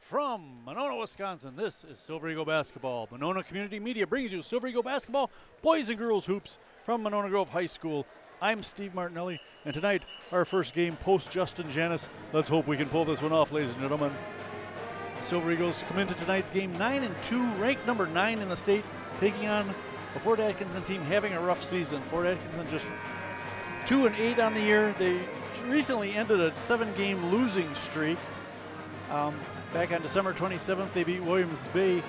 From Monona, Wisconsin, this is Silver Eagle Basketball. Monona Community Media brings you Silver Eagle Basketball, boys and girls hoops from Monona Grove High School. I'm Steve Martinelli, and tonight, our first game post Justin Janis. Let's hope we can pull this one off, ladies and gentlemen. Silver Eagles come into tonight's game 9-2, ranked number 9 in the state, taking on a Fort Atkinson team having a rough season. Fort Atkinson just 2-8 on the year. They recently ended a 7-game losing streak. Back on December 27th, they beat Williams Bay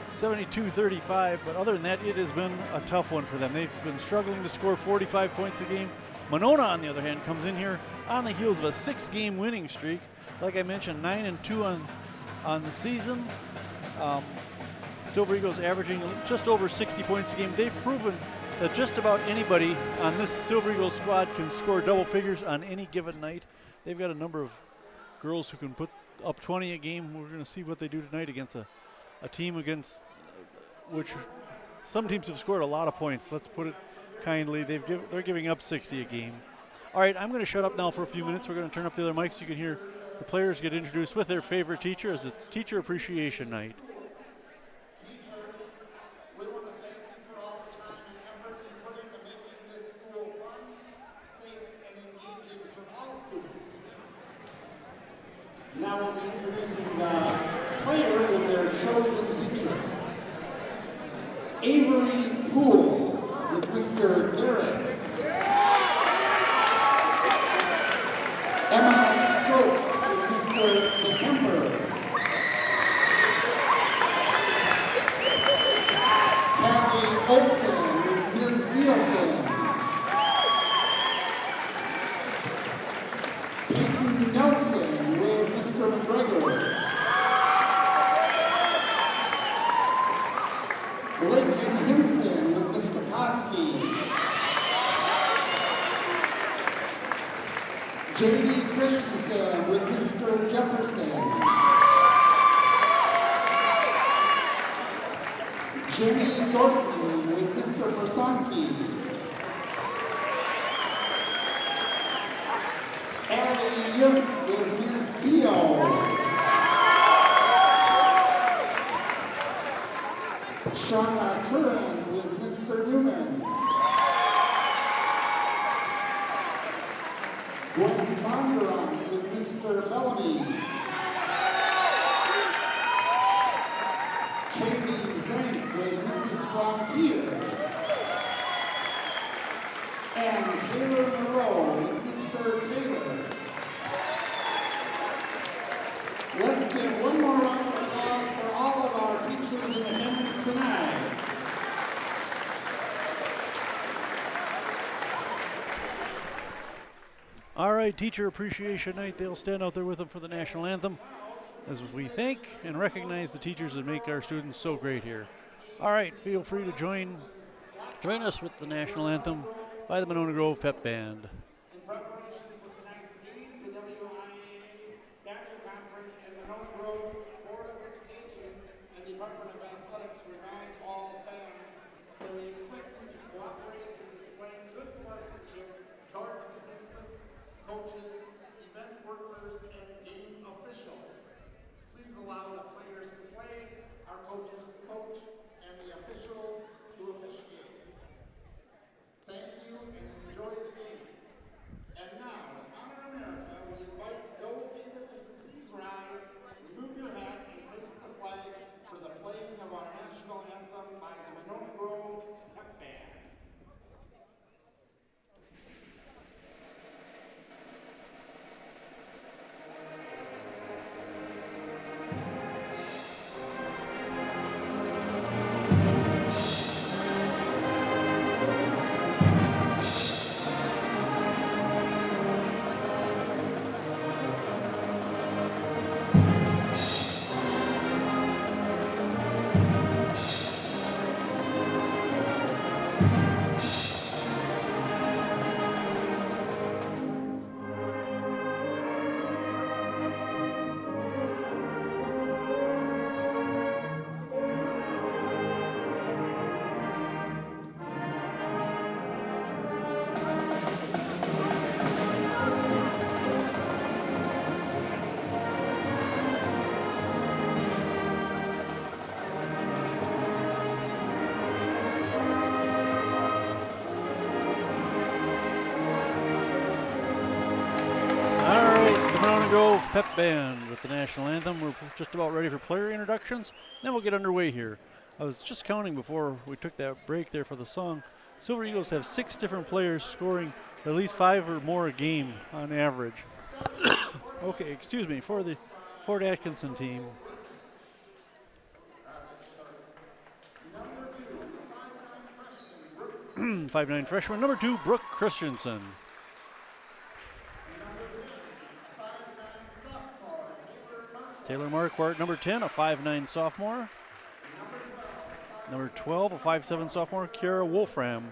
72-35, but other than that, it has been a tough one for them. They've been struggling to score 45 points a game. Monona, on the other hand, comes in here on the heels of a 6-game winning streak. Like I mentioned, 9-2 on the season. Silver Eagles averaging just over 60 points a game. They've proven that just about anybody on this Silver Eagles squad can score double figures on any given night. They've got a number of girls who can put up 20 a game. We're going to see what they do tonight against a team against which some teams have scored a lot of points. Let's put it kindly. They're giving up 60 a game. All right, I'm going to shut up now for a few minutes. We're going to turn up the other mics. You can hear the players get introduced with their favorite teacher, as it's Teacher Appreciation Night. Now we'll be introducing the player with their chosen teacher. Avery Poole with Mr. Garrett. Emma Goat with Mr. DeKemper. Kathy Olson with Ms. Nielsen. Peyton Nelson with Mr. McGregor. Lincoln Hinson with Mr. Koski. J.D. Christensen with Mr. Jefferson. Jenny Dorton with Mr. Versanke. Allie Young with Ms. Keogh. Shauna Curran with Mr. Newman. Gwen Bondurant with Mr. Bellamy. Kaylee Zank with Mrs. Frontier. And Taylor Moreau with Mr. Taylor. Let's give one more round of applause for all of our teachers in attendance tonight. All right, Teacher Appreciation Night. They'll stand out there with them for the national anthem as we thank and recognize the teachers that make our students so great here. All right, feel free to join us with the national anthem by the Monona Grove Pep Band. In preparation for tonight's game, the WIAA Badger Conference and the North Grove Board of Education and Department of Athletics remind all fans that we expect you to cooperate in displaying good sportsmanship toward the participants, coaches, event workers, and game officials. Please allow the players to play, our coaches to coach, and the officials to officiate. Thank you and enjoy the game. pep band with the national anthem. We're just about ready for player introductions. Then we'll get underway here. I was just counting before we took that break there for the song. Silver Eagles have 6 different players scoring at least 5 or more a game on average. Okay, excuse me, for the Fort Atkinson team. Number 5'9" freshman. Number 2, Brooke Christensen. Taylor Marquardt, number 10, a 5'9" sophomore. Number 12, a 5'7" sophomore, Kiara Wolfram.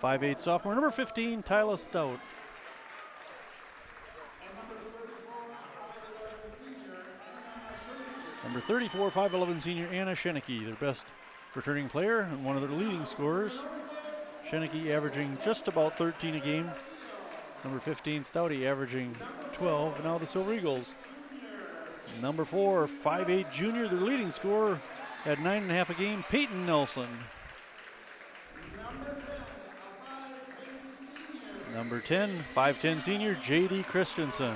5'8" sophomore. Number 15, Tyler Stout. Number 34, 5'11" senior Anna Schenecke, their best returning player and one of their leading scorers. Schenecke averaging just about 13 a game. Number 15, Stouty, averaging 12. And now the Silver Eagles. Number 4, 5'8" junior, their leading scorer at 9.5 a game, Peyton Nelson. Number 10, 5'10" senior, J.D. Christensen.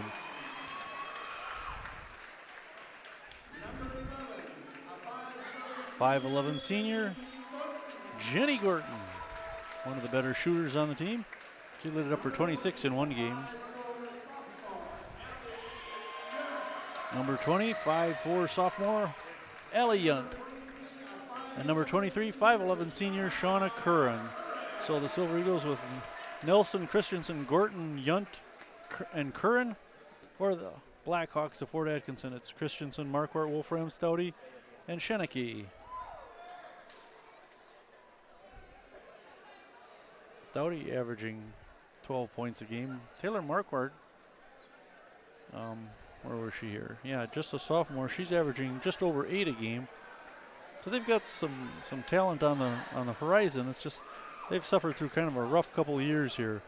Number 5'11" senior, Jenny Gorton, one of the better shooters on the team. She lit it up for 26 in one game. Number 20, 5'4" sophomore, Ellie Yunt. And number 23, 5'11" senior, Shauna Curran. So the Silver Eagles with Nelson, Christensen, Gorton, Yunt, and Curran. For the Blackhawks of Fort Atkinson, it's Christensen, Marquardt, Wolfram, Stouty, and Schenecke. Stouty averaging 12 points a game. Taylor Marquardt, where was she here? Yeah, just a sophomore. She's averaging just over 8 a game. So they've got some talent on the horizon. It's just they've suffered through kind of a rough couple of years here.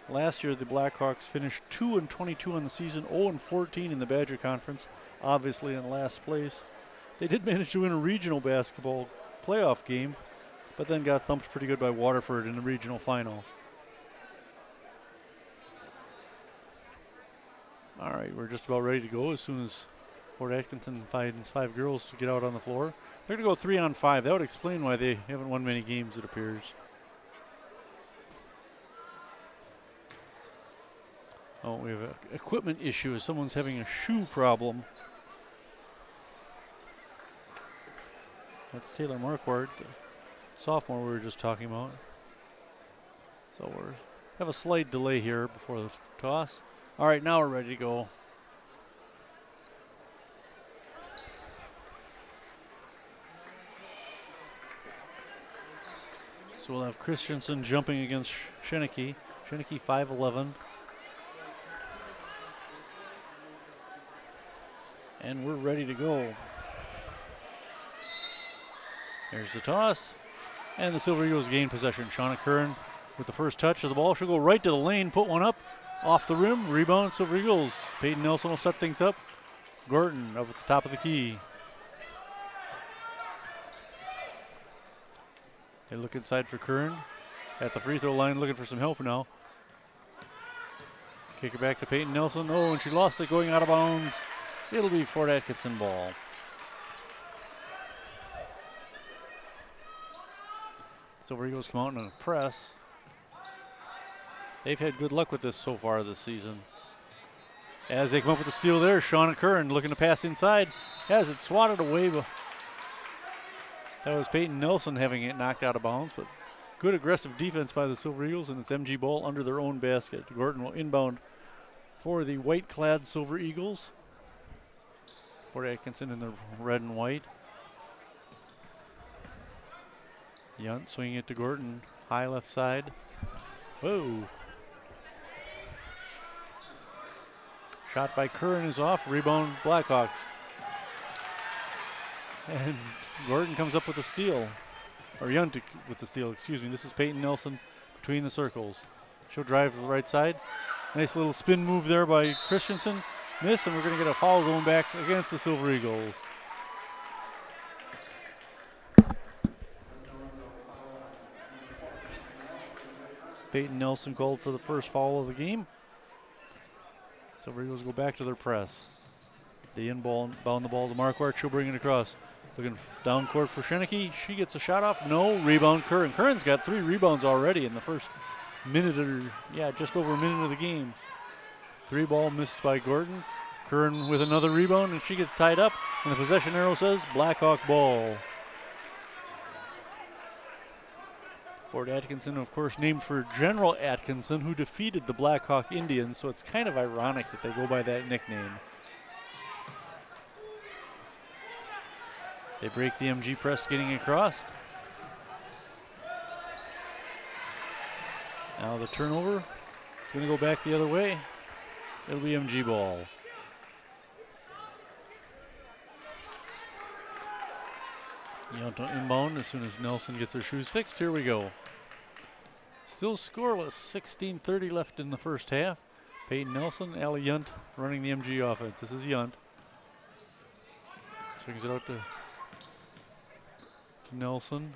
Last year, the Blackhawks finished 2-22 on the season, 0-14 in the Badger Conference, obviously in last place. They did manage to win a regional basketball playoff game, but then got thumped pretty good by Waterford in the regional final. All right, we're just about ready to go as soon as Fort Atkinson finds 5 girls to get out on the floor. They're going to go 3-on-5. That would explain why they haven't won many games, it appears. Oh, we have an equipment issue as someone's having a shoe problem. That's Taylor Marquardt, the sophomore we were just talking about. So we have a slight delay here before the toss. All right, now we're ready to go. So we'll have Christensen jumping against Schenecke. Schenecke 5'11". And we're ready to go. There's the toss. And the Silver Eagles gain possession. Shauna Curran with the first touch of the ball. She'll go right to the lane, put one up. Off the rim, rebound, Silver Eagles. Peyton Nelson will set things up. Gorton up at the top of the key. They look inside for Curran. At the free throw line, looking for some help now. Kick it back to Peyton Nelson. Oh, and she lost it going out of bounds. It'll be Fort Atkinson ball. Silver Eagles come out in a press. They've had good luck with this so far this season. As they come up with the steal there, Shauna Curran looking to pass inside. Has it swatted away. But that was Peyton Nelson having it knocked out of bounds. But good aggressive defense by the Silver Eagles, and it's MG ball under their own basket. Gorton will inbound for the white-clad Silver Eagles. Fort Atkinson in the red and white. Yunt swinging it to Gorton. High left side. Whoa. Shot by Curran is off. Rebound Blackhawks. And Gorton comes up with a steal. Or Yunt with the steal, excuse me. This is Peyton Nelson between the circles. She'll drive to the right side. Nice little spin move there by Christensen. Miss, and we're going to get a foul going back against the Silver Eagles. Peyton Nelson called for the first foul of the game. Silver Eagles go back to their press. They inbound the ball to Marquardt. She'll bring it across. Looking down court for Schenecke. She gets a shot off. No. Rebound Curran. Curran's got 3 rebounds already in the first minute just over a minute of the game. 3 ball missed by Gordon. Curran with another rebound, and she gets tied up. And the possession arrow says Blackhawk ball. Fort Atkinson, of course, named for General Atkinson, who defeated the Blackhawk Indians, so it's kind of ironic that they go by that nickname. They break the MG press getting across. Now the turnover is going to go back the other way. It'll be MG ball. Yunt inbound as soon as Nelson gets her shoes fixed. Here we go. Still scoreless. 16:30 left in the first half. Peyton Nelson, Allie Yunt running the MG offense. This is Yunt. Swings it out to Nelson.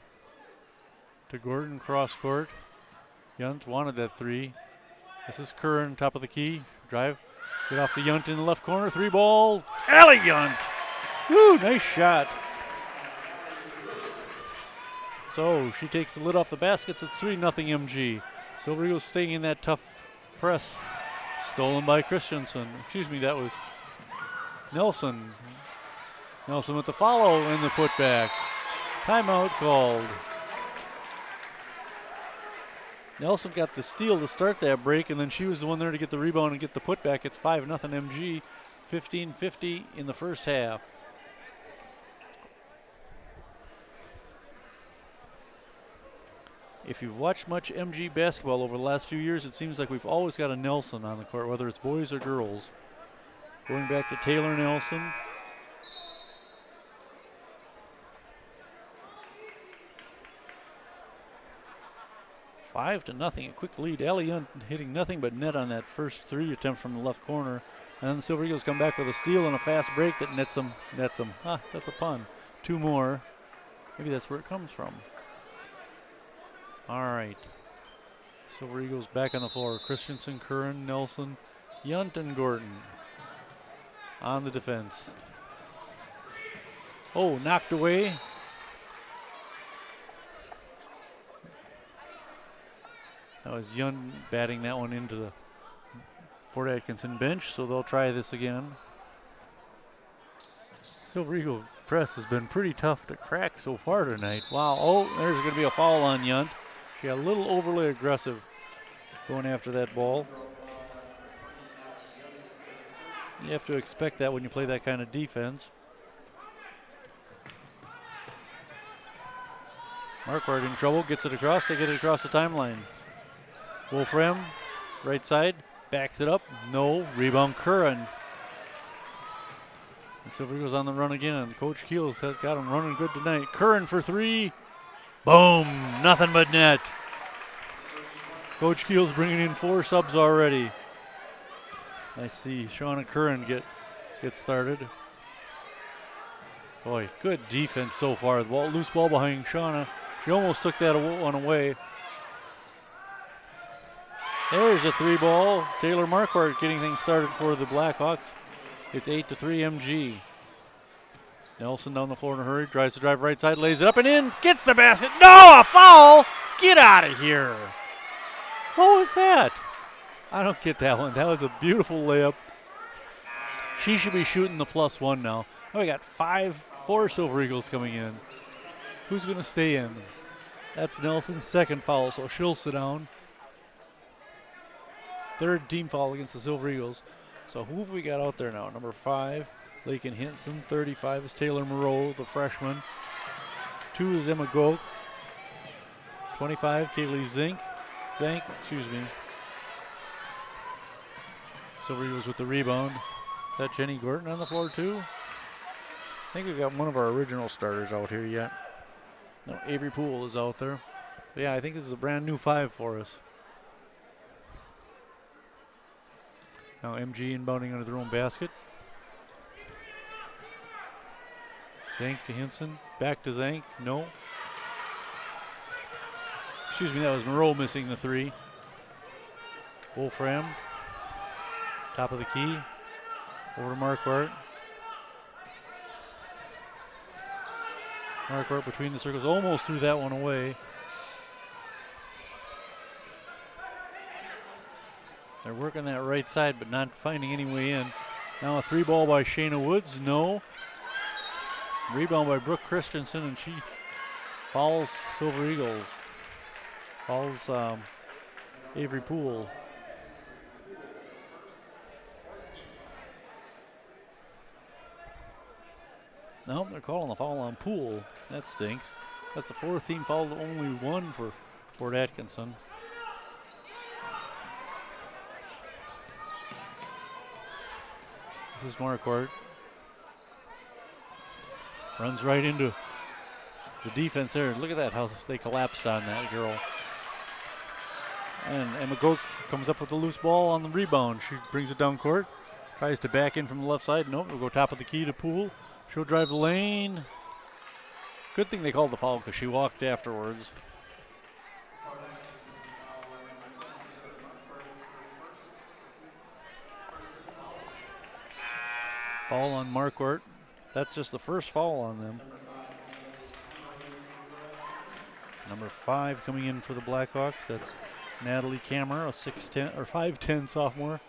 To Gordon, cross court. Yunt wanted that 3. This is Curran, top of the key. Drive. Get off to Yunt in the left corner. 3 ball. Allie Yunt. Woo, nice shot. So she takes the lid off the baskets. It's 3-0 MG. Silver Eagles staying in that tough press. Stolen by Christensen. Excuse me, that was Nelson. Nelson with the follow and the putback. Timeout called. Nelson got the steal to start that break, and then she was the one there to get the rebound and get the putback. It's 5-0 MG. 15:50 in the first half. If you've watched much MG basketball over the last few years, it seems like we've always got a Nelson on the court, whether it's boys or girls. Going back to Taylor Nelson. Five to nothing, a quick lead. Allie Yunt hitting nothing but net on that first 3 attempt from the left corner. And then the Silver Eagles come back with a steal and a fast break that nets them. Ah, that's a pun. 2 more. Maybe that's where it comes from. All right. Silver Eagles back on the floor. Christensen, Curran, Nelson, Yunt, and Gordon on the defense. Oh, knocked away. That was Yunt batting that one into the Fort Atkinson bench, so they'll try this again. Silver Eagle press has been pretty tough to crack so far tonight. Wow. Oh, there's going to be a foul on Yunt. She got a little overly aggressive going after that ball. You have to expect that when you play that kind of defense. Marquardt in trouble, gets it across. They get it across the timeline. Wolfram, right side, backs it up. No, rebound Curran. And Silver Eagles on the run again. Coach Keels has got him running good tonight. Curran for 3. Boom, nothing but net. Coach Keels bringing in 4 subs already. I see Shauna Curran get started. Boy, good defense so far. The ball, loose ball behind Shauna. She almost took that one away. There's a 3 ball. Taylor Marquardt getting things started for the Blackhawks. It's 8-3 MG. Nelson down the floor in a hurry. Tries to drive right side, lays it up and in. Gets the basket. No, a foul. Get out of here. What was that? I don't get that one. That was a beautiful layup. She should be shooting the +1 now. Oh, we got 4 Silver Eagles coming in. Who's going to stay in? That's Nelson's second foul, so she'll sit down. 3rd team foul against the Silver Eagles. So who have we got out there now? Number 5, Lakin Hinson. 35 is Taylor Moreau, the freshman. 2 is Emma Goch. 25, Kaylee Zank, excuse me. Silver Eagles with the rebound. Is that Jenny Gorton on the floor too? I think we've got one of our original starters out here yet. No, Avery Poole is out there. So yeah, I think this is a brand new 5 for us. Now MG inbounding under their own basket. Zank to Hinson. Back to Zank. No. Excuse me, that was Moreau missing the 3. Wolfram, top of the key, over to Marquardt. Marquardt between the circles, almost threw that one away. They're working that right side, but not finding any way in. Now a 3-ball by Shayna Woods, no. Rebound by Brooke Christensen, and she fouls Silver Eagles. Fouls Avery Poole. No, they're calling a foul on Poole. That stinks. That's the 4th team foul, only 1 for Fort Atkinson. This is Marquardt. Runs right into the defense there. Look at that, how they collapsed on that girl. And Emma Goke comes up with the loose ball on the rebound. She brings it down court. Tries to back in from the left side. Nope, we'll go top of the key to Poole. She'll drive the lane. Good thing they called the foul because she walked afterwards. Foul on Marquardt. That's just the first foul on them. Number 5 coming in for the Blackhawks. That's Natalie Kammer, a 6'10" or 5'10" sophomore.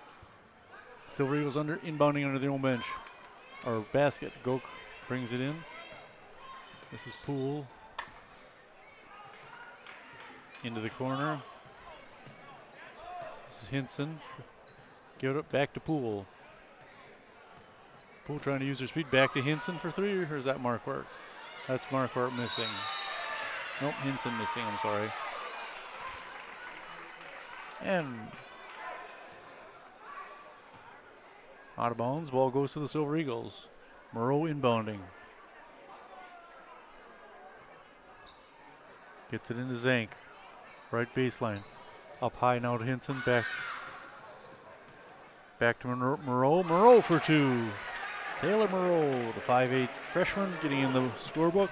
Silver Eagles inbounding under their own bench. Or basket. Goke brings it in. This is Poole. Into the corner. This is Hinson. Give it up back to Poole. Poole trying to use her speed. Back to Hinson for 3, or is that Marquardt? That's Marquardt missing. Nope, Hinson missing, I'm sorry. And out of bounds, ball goes to the Silver Eagles. Moreau inbounding. Gets it into Zank. Right baseline. Up high now to Hinson. Back to Moreau. Moreau for 2. Taylor Moreau, the 5'8" freshman, getting in the scorebook.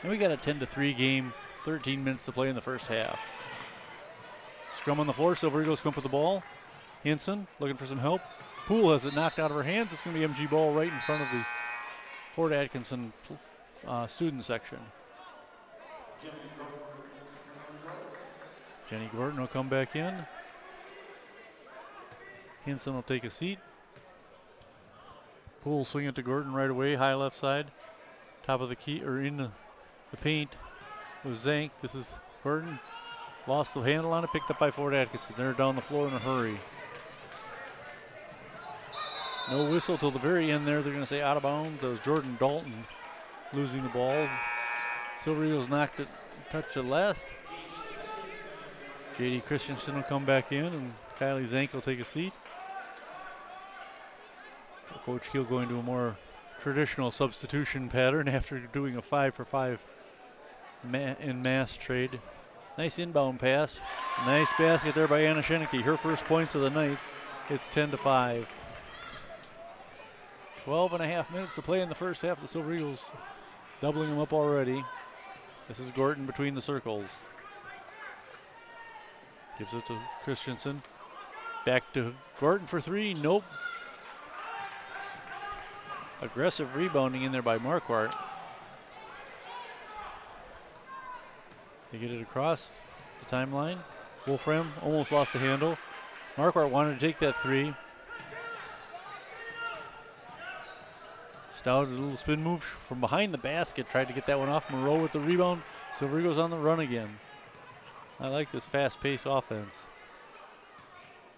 And we got a 10-3 game, 13 minutes to play in the first half. Scrum on the floor, Silver Eagles come up with the ball. Hinson looking for some help. Poole has it knocked out of her hands. It's going to be MG ball right in front of the Fort Atkinson student section. Jenny Gordon will come back in. Hinson will take a seat. Poole swing it to Gordon right away, high left side. Top of the key, or in the paint was Zank. This is Gordon. Lost the handle on it, picked up by Fort Atkinson. They're down the floor in a hurry. No whistle till the very end there. They're going to say out of bounds. That was Jordan Dalton losing the ball. Silver Eagles knocked it, touched it last. J.D. Christensen will come back in, and Kylie Zank will take a seat. Coach Keel going to a more traditional substitution pattern after doing a 5-for-5 in mass trade. Nice inbound pass. Nice basket there by Anna Schenecke. Her first points of the night. It's 10-5. 12.5 minutes to play in the first half. The Silver Eagles doubling them up already. This is Gordon between the circles. Gives it to Christensen. Back to Gordon for 3. Nope. Aggressive rebounding in there by Marquardt. They get it across the timeline. Wolfram almost lost the handle. Marquardt wanted to take that 3. Stout, a little spin move from behind the basket. Tried to get that one off. Moreau with the rebound. Silver Eagles on the run again. I like this fast-paced offense.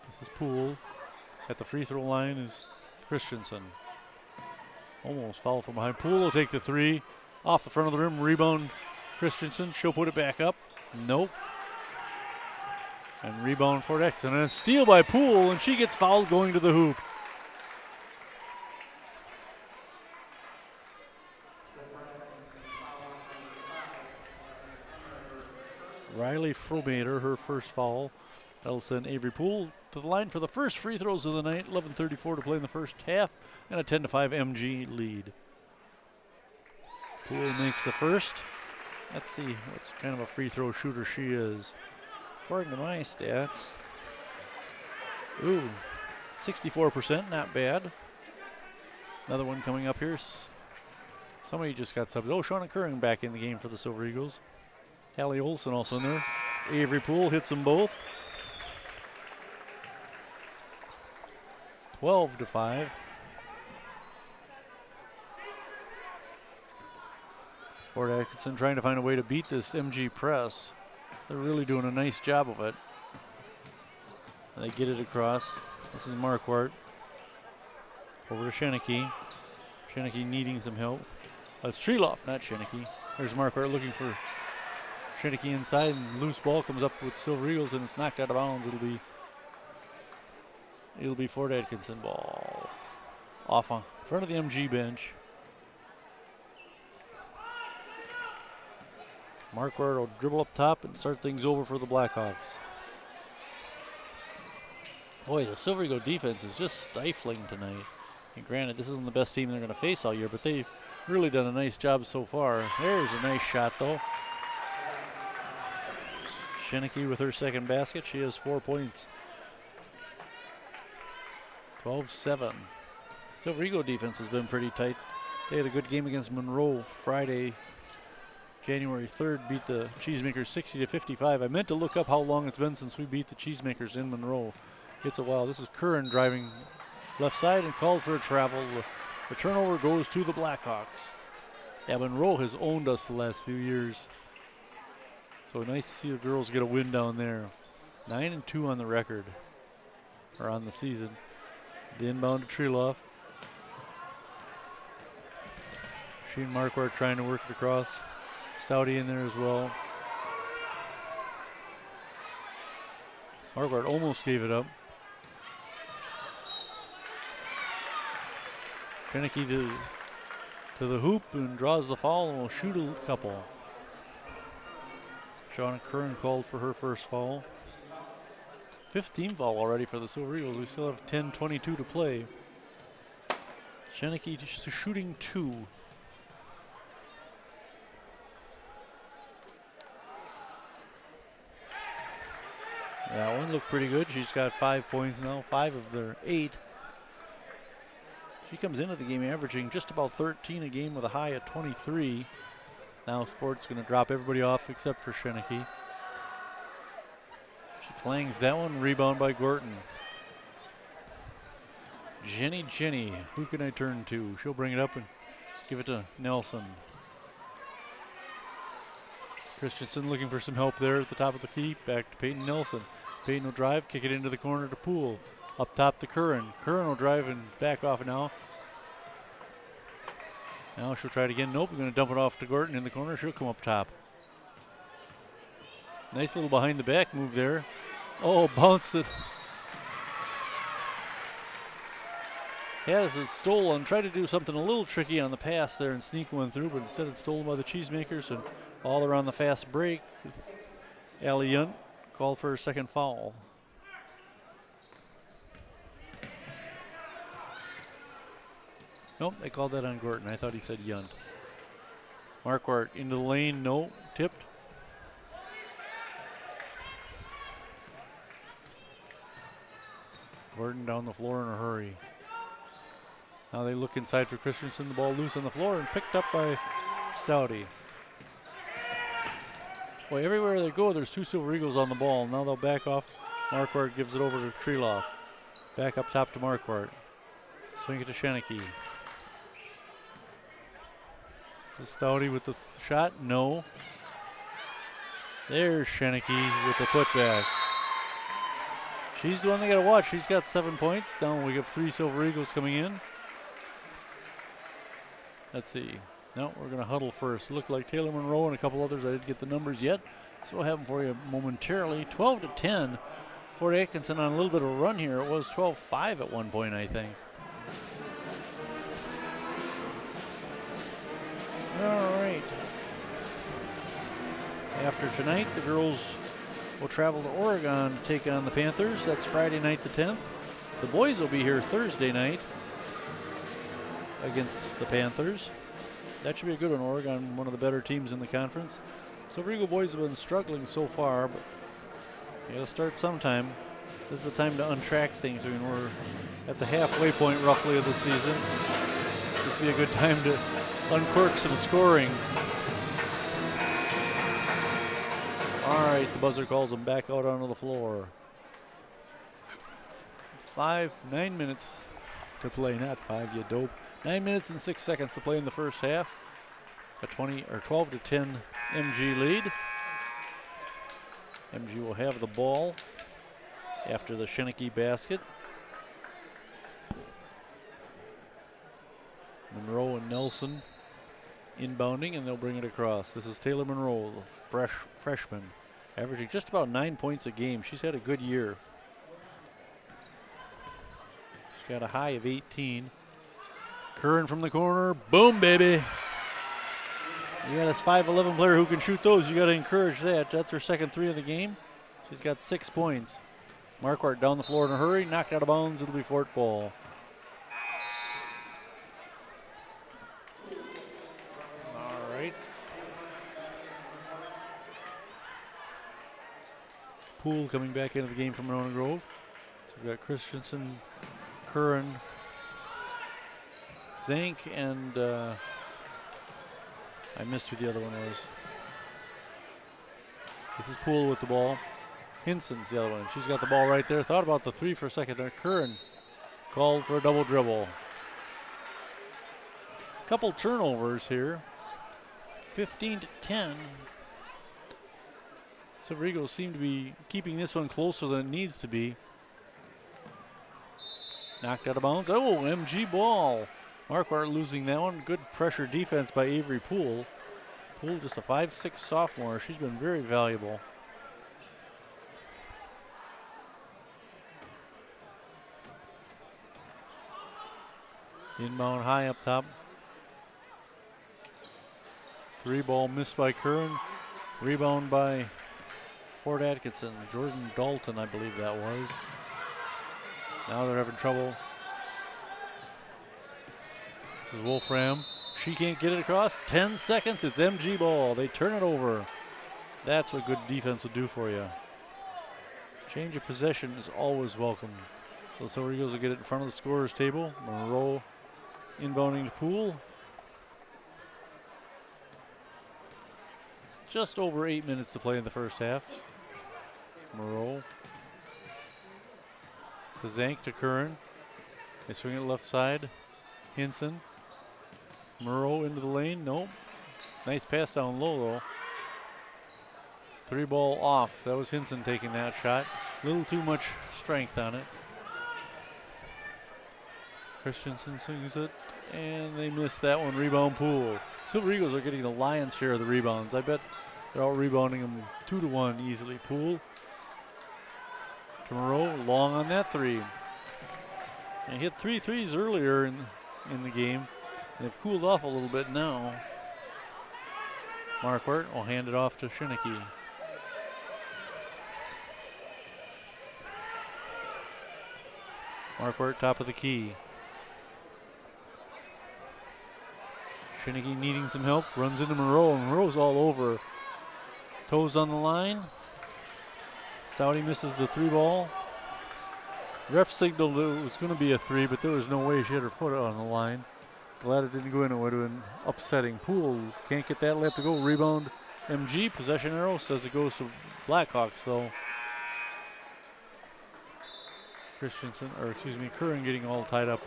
This is Poole. At the free throw line is Christensen. Almost foul from behind. Poole will take the 3. Off the front of the rim. Rebound Christensen. She'll put it back up. Nope. And rebound for Atkinson. And a steal by Poole, and she gets fouled going to the hoop. Riley Fromater, her first foul. That'll send Avery Poole to the line for the first free throws of the night. 11:34 to play in the first half, and a 10-5 MG lead. Poole makes the first. Let's see what kind of a free throw shooter she is. According to my stats, Ooh, 64%, not bad. Another one coming up here. Somebody just got subbed. Oh, Shauna Curran back in the game for the Silver Eagles. Hallie Olson also in there. Avery Poole hits them both. 12-5. Fort Atkinson trying to find a way to beat this MG press. They're really doing a nice job of it. And they get it across. This is Marquardt. Over to Sheneke. Sheneke needing some help. It's Treloff, not Sheneke. There's Marquardt looking for Sheneke inside, and loose ball comes up with Silver Eagles, and it's knocked out of bounds. It'll be Fort Atkinson ball. Off in front of the MG bench. Marquardt will dribble up top and start things over for the Blackhawks. Boy, the Silver Eagle defense is just stifling tonight. And granted, this isn't the best team they're going to face all year, but they've really done a nice job so far. There's a nice shot, though. Sheneke with her second basket. She has 4 points. 12-7. Silver Eagle defense has been pretty tight. They had a good game against Monroe Friday, January 3rd, beat the Cheesemakers 60-55. I meant to look up how long it's been since we beat the Cheesemakers in Monroe. It's a while. This is Curran driving left side and called for a travel. The turnover goes to the Blackhawks. Yeah, Monroe has owned us the last few years. So nice to see the girls get a win down there. 9-2 on the record, or on the season. The inbound to Treloff. Sheen Marquardt trying to work it across. Stouty in there as well. Marquardt almost gave it up. Sheneke to the hoop and draws the foul and will shoot a couple. Shauna Curran called for her first foul. 5th team foul already for the Silver Eagles. We still have 10:22 to play. Sheneke shooting 2. That one looked pretty good. She's got 5 points now, 5 of their 8. She comes into the game averaging just about 13 a game with a high at 23. Now Fort's going to drop everybody off except for Sheneke. She clangs that one, rebound by Gorton. Jenny, who can I turn to? She'll bring it up and give it to Nelson. Christensen looking for some help there at the top of the key. Back to Peyton Nelson. Peyton will drive, kick it into the corner to Poole. Up top to Curran. Curran will drive and back off now. Now she'll try it again. Nope, we're going to dump it off to Gorton in the corner. She'll come up top. Nice little behind the back move there. Oh, bounced it. Has it stolen. Tried to do something a little tricky on the pass there and sneak one through, but instead it's stolen by the Cheesemakers, and all around the fast break. Allie Yunt called for her second foul. Nope, they called that on Gorton. I thought he said Yunt. Marquardt into the lane, no, tipped. Gorton down the floor in a hurry. Now they look inside for Christensen. The ball loose on the floor and picked up by Stouty. Boy, everywhere they go, there's 2 Silver Eagles on the ball. Now they'll back off. Marquardt gives it over to Treloff. Back up top to Marquardt. Swing it to Sheneke. Stouty with the shot, no. There's Sheneke with the putback. She's the one they gotta watch. She's got 7 points. Now we have 3 Silver Eagles coming in. Let's see. No, we're gonna huddle first. Looked like Taylor Monroe and a couple others. I didn't get the numbers yet, so we'll have them for you momentarily. 12-10. Fort Atkinson on a little bit of a run here. It was 12-5 at one point, I think. All right. After tonight, the girls will travel to Oregon to take on the Panthers. That's Friday night the 10th. The boys will be here Thursday night against the Panthers. That should be a good one. Oregon, one of the better teams in the conference. Silver Eagle boys have been struggling so far, but you got to start sometime. This is the time to untrack things. I mean, we're at the halfway point roughly of the season. This would be a good time to uncork some scoring. All right, the buzzer calls them back out onto the floor. 9 minutes to play, not 5, you dope. 9 minutes and 6 seconds to play in the first half. A 12 to 10 MG lead. MG will have the ball after the Shinnicky basket. Monroe and Nelson inbounding, and they'll bring it across. This is Taylor Monroe, the freshman, averaging just about 9 points a game. She's had a good year. She's got a high of 18. Curran from the corner, boom, baby. You got this 5'11" player who can shoot those. You got to encourage that. That's her second 3 of the game. She's got 6 points. Marquardt down the floor in a hurry, knocked out of bounds. It'll be Fort ball. All right. Poole coming back into the game from Monona Grove. So we've got Christensen, Curran, Zank, and I missed who the other one was. This is Poole with the ball. Hinson's the other one. She's got the ball right there. Thought about the 3 for a second there. Curran called for a double dribble. Couple turnovers here. 15 to 10. Silver Eagles seem to be keeping this one closer than it needs to be. Knocked out of bounds. Oh, MG ball. Marquardt losing that one. Good pressure defense by Avery Poole. Poole just a 5'6" sophomore. She's been very valuable. Inbound high up top. 3 ball missed by Curran. Rebound by Fort Atkinson. Jordan Dalton, I believe that was. Now they're having trouble. This is Wolfram. She can't get it across. 10 seconds. It's MG ball. They turn it over. That's what good defense will do for you. Change of possession is always welcome. So the Silver Eagles will get it in front of the scorer's table. Monroe inbounding to Poole. Just over 8 minutes to play in the first half. Monroe to Zank to Curran. They swing it left side. Hinson. Monroe into the lane. Nope. Nice pass down low though. 3 ball off. That was Hinson taking that shot. A little too much strength on it. Christensen swings it, and they missed that one. Rebound Poole. Silver Eagles are getting the lion's share of the rebounds. I bet they're all rebounding them 2 to 1 easily. Poole to Monroe, long on that 3. They hit 3 threes earlier in the game. They've cooled off a little bit now. Marquardt will hand it off to Shinnicky. Marquardt top of the key. Shinnicky needing some help, runs into Monroe, and Monroe's all over. Toes on the line. Stouty misses the 3 ball. Ref signaled it was going to be a 3, but there was no way she had her foot on the line. Glad it didn't go in. It would have been upsetting. Poole can't get that left to go. Rebound MG. Possession arrow says it goes to Blackhawks, though. Curran getting all tied up.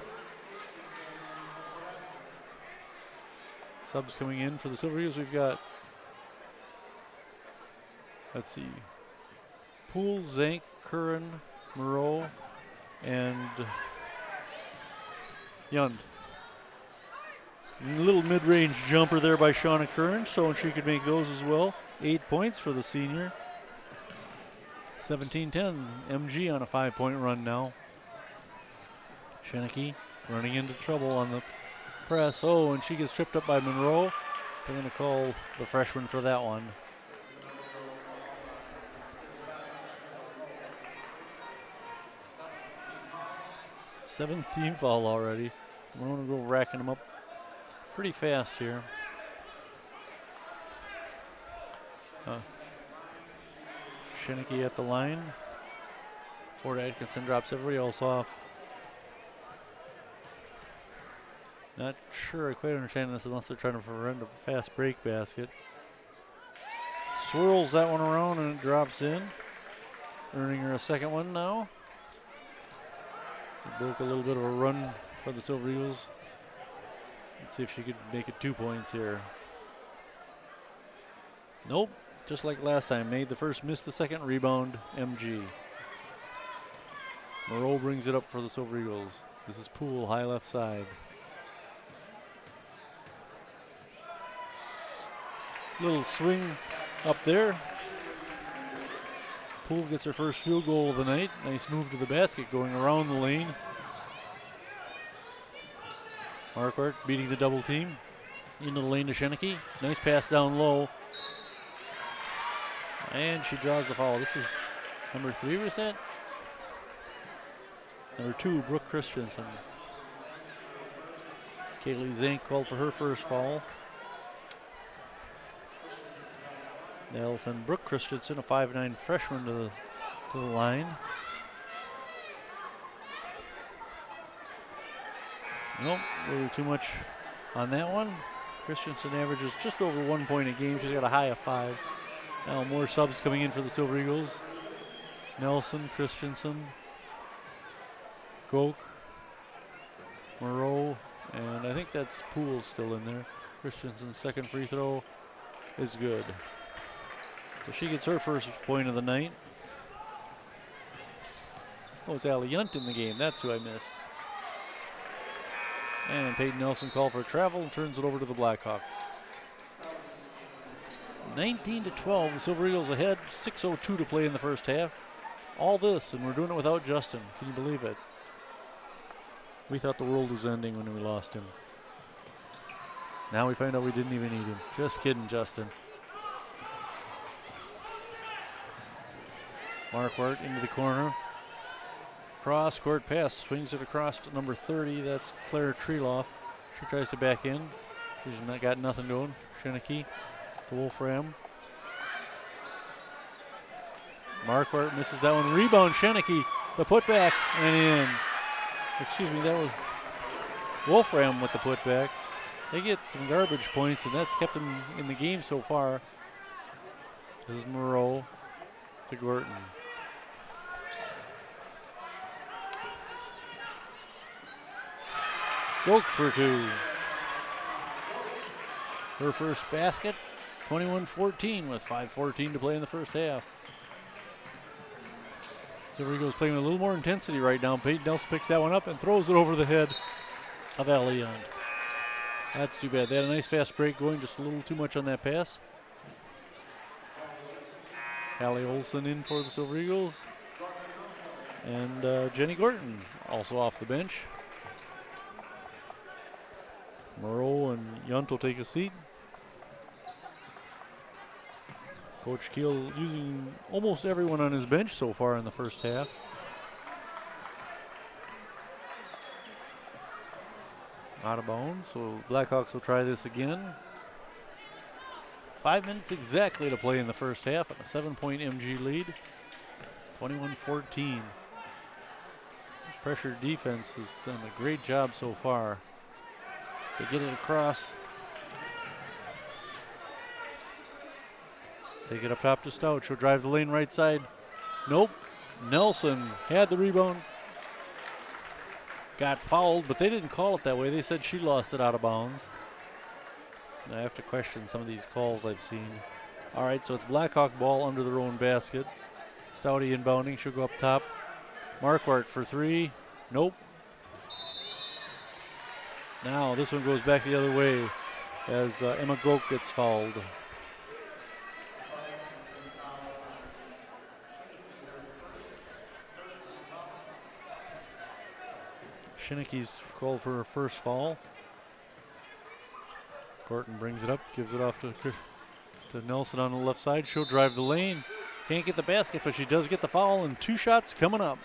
Subs coming in for the Silver Eagles. We've got, let's see, Poole, Zank, Curran, Monroe, and Yund. A little mid-range jumper there by Shauna Curran, so she could make those as well. 8 points for the senior. 17-10, MG on a 5-point run now. Shinnicky running into trouble on the press. Oh, and she gets tripped up by Monroe. They're going to call the freshman for that one. Seventh team foul already. Monona Grove racking them up pretty fast here. Shinnicky at the line. Ford Atkinson drops everybody else off. Not sure I quite understand this unless they're trying to prevent a fast break basket. Swirls that one around and it drops in. Earning her a second one now. It broke a little bit of a run for the Silver Eagles. Let's see if she could make it 2 points here. Nope, just like last time. Made the first, missed the second. Rebound, MG. Moreau brings it up for the Silver Eagles. This is Poole, high left side. Little swing up there. Poole gets her first field goal of the night. Nice move to the basket going around the lane. Marquardt beating the double team. Into the lane to Sheneke. Nice pass down low. And she draws the foul. This is number 3, was that? Number 2, Brooke Christensen. Kaylee Zink called for her first foul. They'll send Brooke Christensen, a 5'9" freshman, to the line. Nope, a little too much on that one. Christensen averages just over 1 point a game. She's got a high of 5. Now more subs coming in for the Silver Eagles. Nelson, Christensen, Goke, Moreau, and I think that's Poole still in there. Christensen's second free throw is good. So she gets her first point of the night. Oh, it's Allie Yunt in the game. That's who I missed. And Peyton Nelson called for travel and turns it over to the Blackhawks. 19-12, the Silver Eagles ahead. 6:02 to play in the first half. All this, and we're doing it without Justin. Can you believe it? We thought the world was ending when we lost him. Now we find out we didn't even need him. Just kidding, Justin. Marquardt into the corner. Cross court pass, swings it across to number 30. That's Claire Treloff. She tries to back in. She's not got nothing going. Sheneke to Wolfram. Marquardt misses that one. Rebound, Sheneke. The putback and in. Excuse me, that was Wolfram with the putback. They get some garbage points, and that's kept them in the game so far. This is Moreau to Gorton. Goke for 2. Her first basket, 21-14 with 5:14 to play in the first half. Silver Eagles playing with a little more intensity right now. Peyton Nelson picks that one up and throws it over the head of Allie Yunt. That's too bad. They had a nice fast break going, just a little too much on that pass. Hallie Olsen in for the Silver Eagles. And Jenny Gorton also off the bench. Moreau and Yunt will take a seat. Coach Keel using almost everyone on his bench so far in the first half. Out of bounds, so Blackhawks will try this again. 5 minutes exactly to play in the first half and a 7-point MG lead. 21-14. Pressure defense has done a great job so far. They get it across. Take it up top to Stout. She'll drive the lane right side. Nope. Nelson had the rebound. Got fouled, but they didn't call it that way. They said she lost it out of bounds. I have to question some of these calls I've seen. All right, so it's Blackhawk ball under their own basket. Stouty inbounding. She'll go up top. Marquardt for 3. Nope. Now this one goes back the other way as Emma Goke gets fouled. Sheneke's called for her first foul. Gorton brings it up, gives it off to Nelson on the left side. She'll drive the lane. Can't get the basket, but she does get the foul, and 2 shots coming up.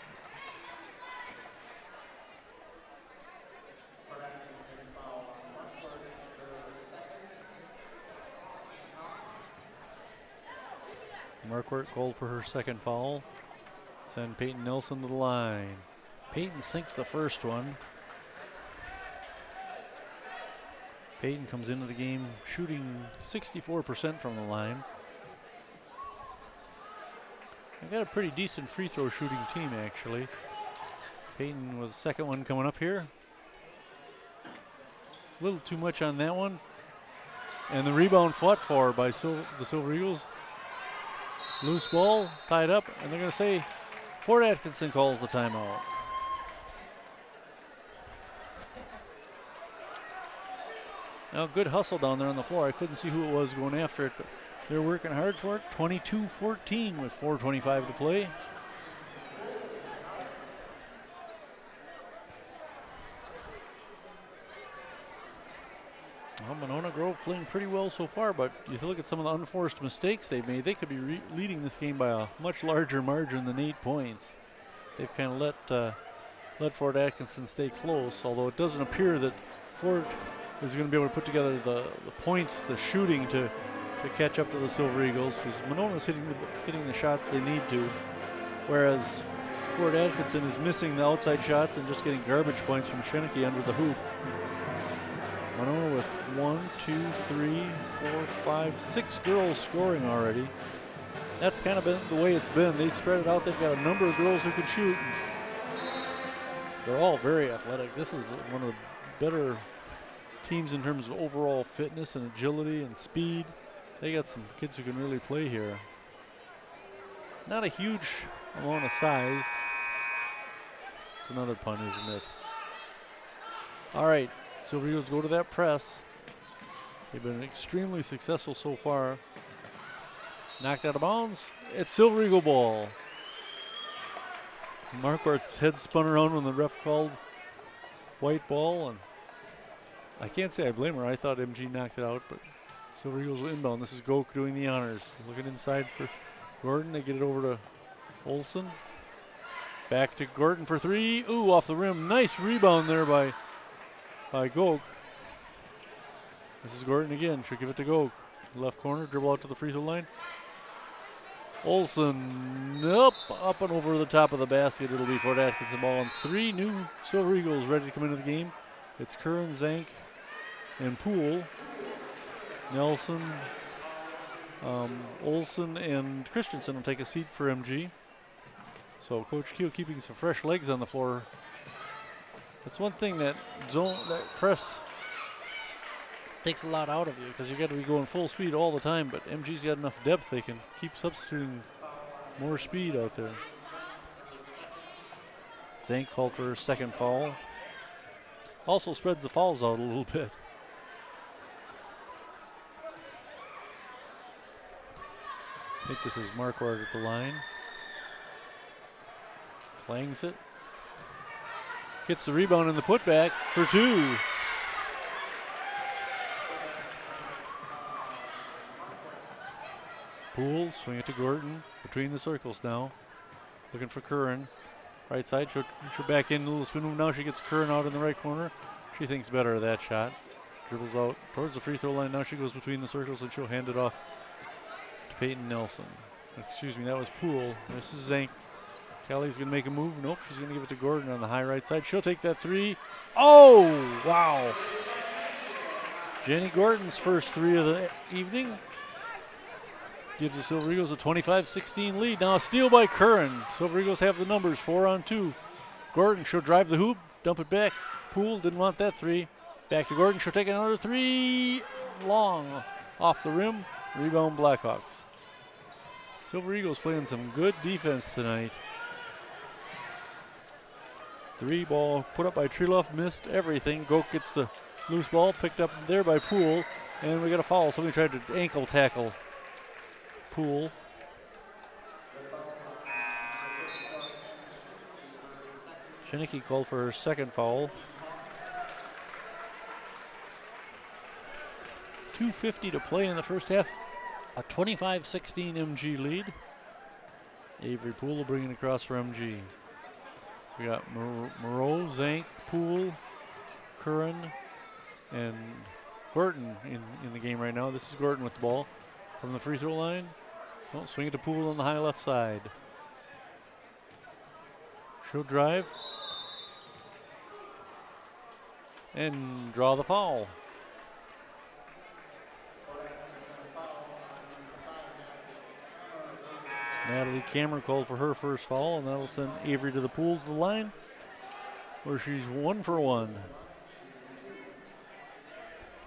Marquardt called for her second foul. Send Peyton Nelson to the line. Peyton sinks the first one. Peyton comes into the game shooting 64% from the line. They've got a pretty decent free throw shooting team, actually. Peyton with the second one coming up here. A little too much on that one. And the rebound fought for by the Silver Eagles. Loose ball, tied up, and they're going to say Fort Atkinson calls the timeout. Now, good hustle down there on the floor. I couldn't see who it was going after it, but they're working hard for it. 22-14 with 4:25 to play. Well, Monona Grove playing pretty well so far, but you look at some of the unforced mistakes they've made, they could be leading this game by a much larger margin than 8 points. They've kind of let Fort Atkinson stay close, although it doesn't appear that Fort is going to be able to put together the points, the shooting to catch up to the Silver Eagles, because Monona's hitting the shots they need to, whereas Fort Atkinson is missing the outside shots and just getting garbage points from Sheneke under the hoop. Monona with 1, 2, 3, 4, 5, 6 girls scoring already. That's kind of been the way it's been. They spread it out. They've got a number of girls who can shoot. They're all very athletic. This is one of the better teams in terms of overall fitness and agility and speed. They got some kids who can really play here. Not a huge amount of size. It's another pun, isn't it? All right. Silver Eagles go to that press. They've been extremely successful so far. Knocked out of bounds. It's Silver Eagle ball. Marquardt's head spun around when the ref called white ball, and I can't say I blame her. I thought MG knocked it out, but Silver Eagles will inbound. This is Goke doing the honors. Looking inside for Gordon. They get it over to Olson. Back to Gordon for 3. Ooh, off the rim. Nice rebound there by Goke. This is Gordon again. Should give it to Goke. Left corner, dribble out to the free throw line. Olson, up and over the top of the basket. It'll be Fort Atkinson ball, and 3 new Silver Eagles ready to come into the game. It's Curran, Zank, and Poole. Nelson, Olson, and Christensen will take a seat for MG. So Coach Keel keeping some fresh legs on the floor. That's one thing that press takes a lot out of you, because you got to be going full speed all the time, but MG's got enough depth they can keep substituting more speed out there. Zank called for her second foul. Also spreads the fouls out a little bit. I think this is Marquardt at the line. Clangs it. Gets the rebound and the putback for 2. Poole, swing it to Gordon. Between the circles now. Looking for Curran. Right side, she'll back in a little spin move. Now she gets Curran out in the right corner. She thinks better of that shot. Dribbles out towards the free throw line. Now she goes between the circles and she'll hand it off to Peyton Nelson. Excuse me, that was Poole. This is Zank. Kelly's going to make a move. Nope, she's going to give it to Gordon on the high right side. She'll take that 3. Oh, wow. Jenny Gordon's first 3 of the evening. Gives the Silver Eagles a 25-16 lead. Now a steal by Curran. Silver Eagles have the numbers, 4-on-2. Gordon, she'll drive the hoop, dump it back. Poole didn't want that 3. Back to Gordon, she'll take another 3. Long off the rim. Rebound Blackhawks. Silver Eagles playing some good defense tonight. 3 ball put up by Treeloff, missed everything. Goke gets the loose ball, picked up there by Poole, and we got a foul. Somebody tried to ankle tackle Poole. Sheneke called for her second foul. 2:50 to play in the first half. A 25-16 MG lead. Avery Poole will bring it across for MG. We got Moreau, Zank, Poole, Curran, and Gordon in the game right now. This is Gordon with the ball from the free throw line. Oh, swing it to Poole on the high left side. She'll drive and draw the foul. Natalie Cameron called for her first foul, and that'll send Avery to the pool to the line, where she's 1 for 1.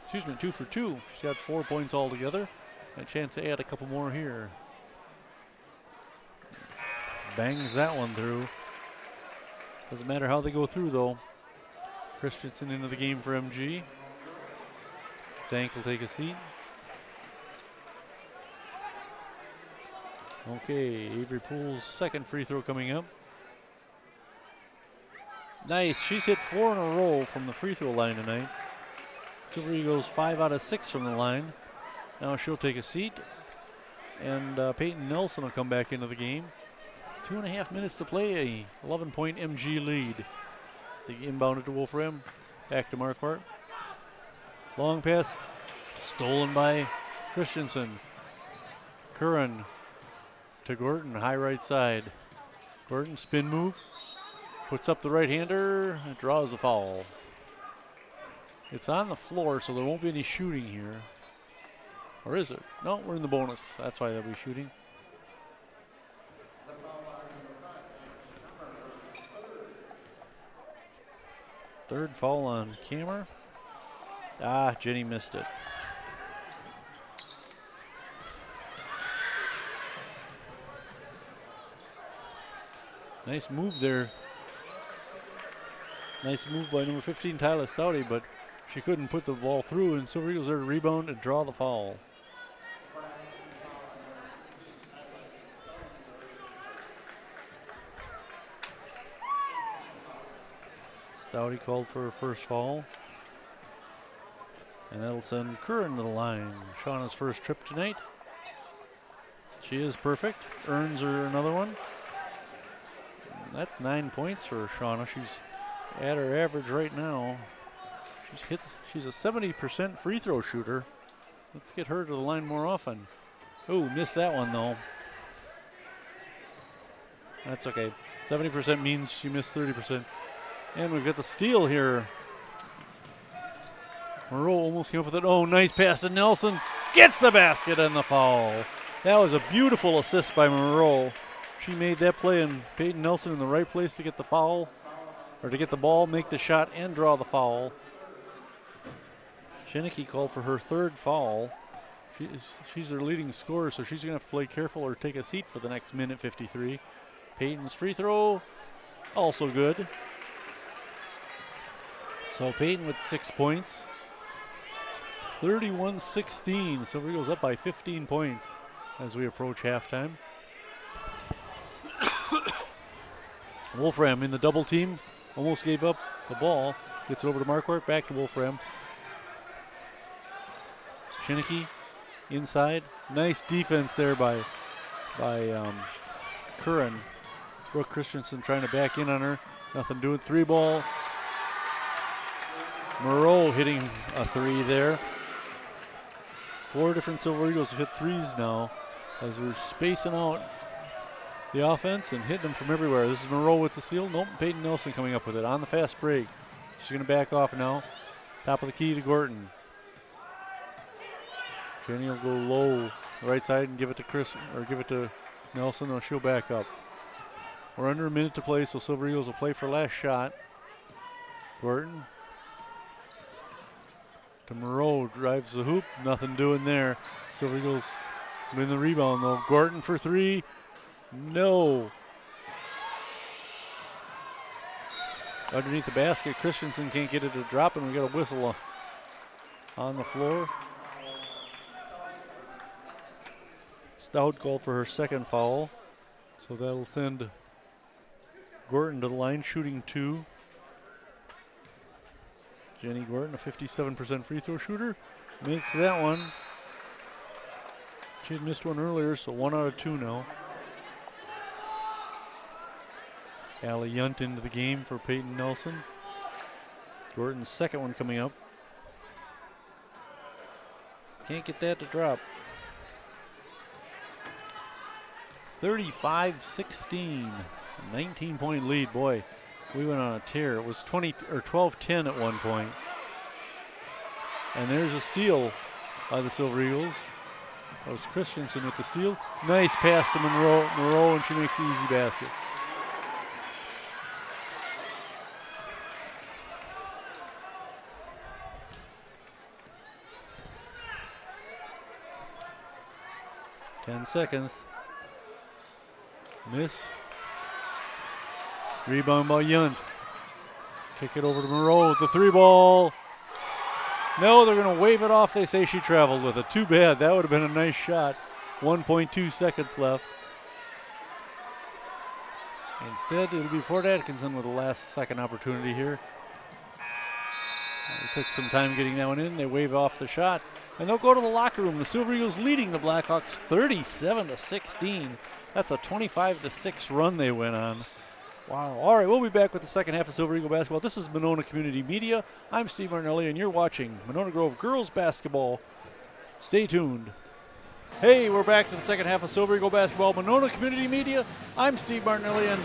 Excuse me, 2 for 2. She's got 4 points altogether. A chance to add a couple more here. Bangs that one through. Doesn't matter how they go through, though. Christensen into the game for MG. Zank will take a seat. Okay, Avery Poole's second free throw coming up. Nice, she's hit 4 in a row from the free throw line tonight. Silver Eagles 5 out of 6 from the line. Now she'll take a seat, and Peyton Nelson will come back into the game. 2.5 minutes to play, a 11-point MG lead. They inbounded to Wolfram, back to Marquardt. Long pass, stolen by Christensen. Curran to Gordon, high right side. Gordon, spin move, puts up the right-hander, and draws the foul. It's on the floor, so there won't be any shooting here. Or is it? No, we're in the bonus. That's why they'll be shooting. Third foul on Cameron. Ah, Jenny missed it. Nice move there. Nice move by number 15, Tyler Stouty, but she couldn't put the ball through, and Silver Eagles there to rebound and draw the foul. Stouty called for her first foul. And that'll send Curran to the line. Shauna's first trip tonight. She is perfect. Earns her another one. That's 9 points for Shauna. She's at her average right now. She's a 70% free throw shooter. Let's get her to the line more often. Oh, missed that one though. That's okay. 70% means she missed 30%. And we've got the steal here. Moreau almost came up with it. Oh, nice pass to Nelson. Gets the basket and the foul. That was a beautiful assist by Moreau. She made that play, and Peyton Nelson in the right place to get the foul, or to get the ball, make the shot, and draw the foul. Shinicki called for her third foul. She's their leading scorer, so she's going to have to play careful or take a seat for the next minute 53. Peyton's free throw, also good. So Peyton with 6 points. 31-16. Silver Eagles up by 15 points as we approach halftime. Wolfram in the double team. Almost gave up the ball. Gets it over to Marquardt. Back to Wolfram. Shinicki inside. Nice defense there by Curran. Brooke Christensen trying to back in on her. Nothing doing. 3-ball. Moreau hitting a 3 there. 4 different Silver Eagles have hit 3s now as we're spacing out the offense and hitting them from everywhere. This is Moreau with the steal. Nope, Peyton Nelson coming up with it on the fast break. She's going to back off now. Top of the key to Gorton. Jenny will go low right side and give it to give it to Nelson, or she'll back up. We're under a minute to play, so Silver Eagles will play for last shot. Gorton to Moreau, drives the hoop, nothing doing there. Silver Eagles win the rebound though. Gorton for 3, no. Underneath the basket, Christensen can't get it to drop, and we got a whistle on the floor. Stout called for her second foul, so that'll send Gorton to the line, shooting 2. Jenny Gorton, a 57% free throw shooter, makes that one. She had missed one earlier, so 1 out of 2 now. Allie Yunt into the game for Peyton Nelson. Gorton's second one coming up. Can't get that to drop. 35-16. A 19-point lead. Boy, we went on a tear. It was 12-10 at one point. And there's a steal by the Silver Eagles. That was Christensen with the steal. Nice pass to Monroe, and she makes the easy basket. Ten seconds. Miss. Rebound by Yunt. Kick it over to Monroe with the 3-ball. No, they're going to wave it off. They say she traveled with it. Too bad. That would have been a nice shot. 1.2 seconds left. Instead, it'll be Fort Atkinson with the last second opportunity here. It took some time getting that one in. They wave off the shot, and they'll go to the locker room. The Silver Eagles leading the Blackhawks 37-16. That's a 25-6 run they went on. Wow. All right, we'll be back with the second half of Silver Eagle basketball. This is Monona Community Media. I'm Steve Martinelli, and you're watching Monona Grove girls basketball. Stay tuned. Hey, we're back to the second half of Silver Eagle basketball. Monona Community Media. I'm Steve Martinelli, and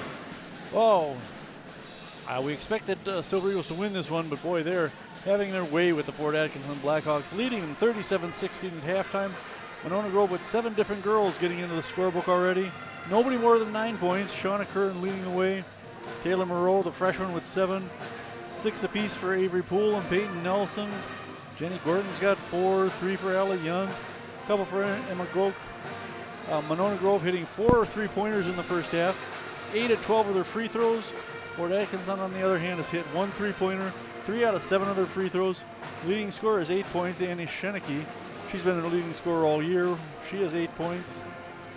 we expected Silver Eagles to win this one, but boy, they're having their way with the Fort Atkinson Blackhawks, leading them 37-16 at halftime. Monona Grove with 7 different girls getting into the scorebook already. Nobody more than 9 points. Shauna Curran leading the way. Taylor Moreau, the freshman, with 7. 6 apiece for Avery Poole and Peyton Nelson. Jenny Gordon's got 4. 3 for Ella Young. A couple for Emma Goke. Monona Grove hitting 4 3-pointers in the first half. 8 at 12 of their free throws. Fort Atkinson, on the other hand, has hit 1 3-pointer. 3 out of 7 of their free throws. Leading scorer is 8 points. Annie Schenicke. She's been the leading scorer all year. She has 8 points.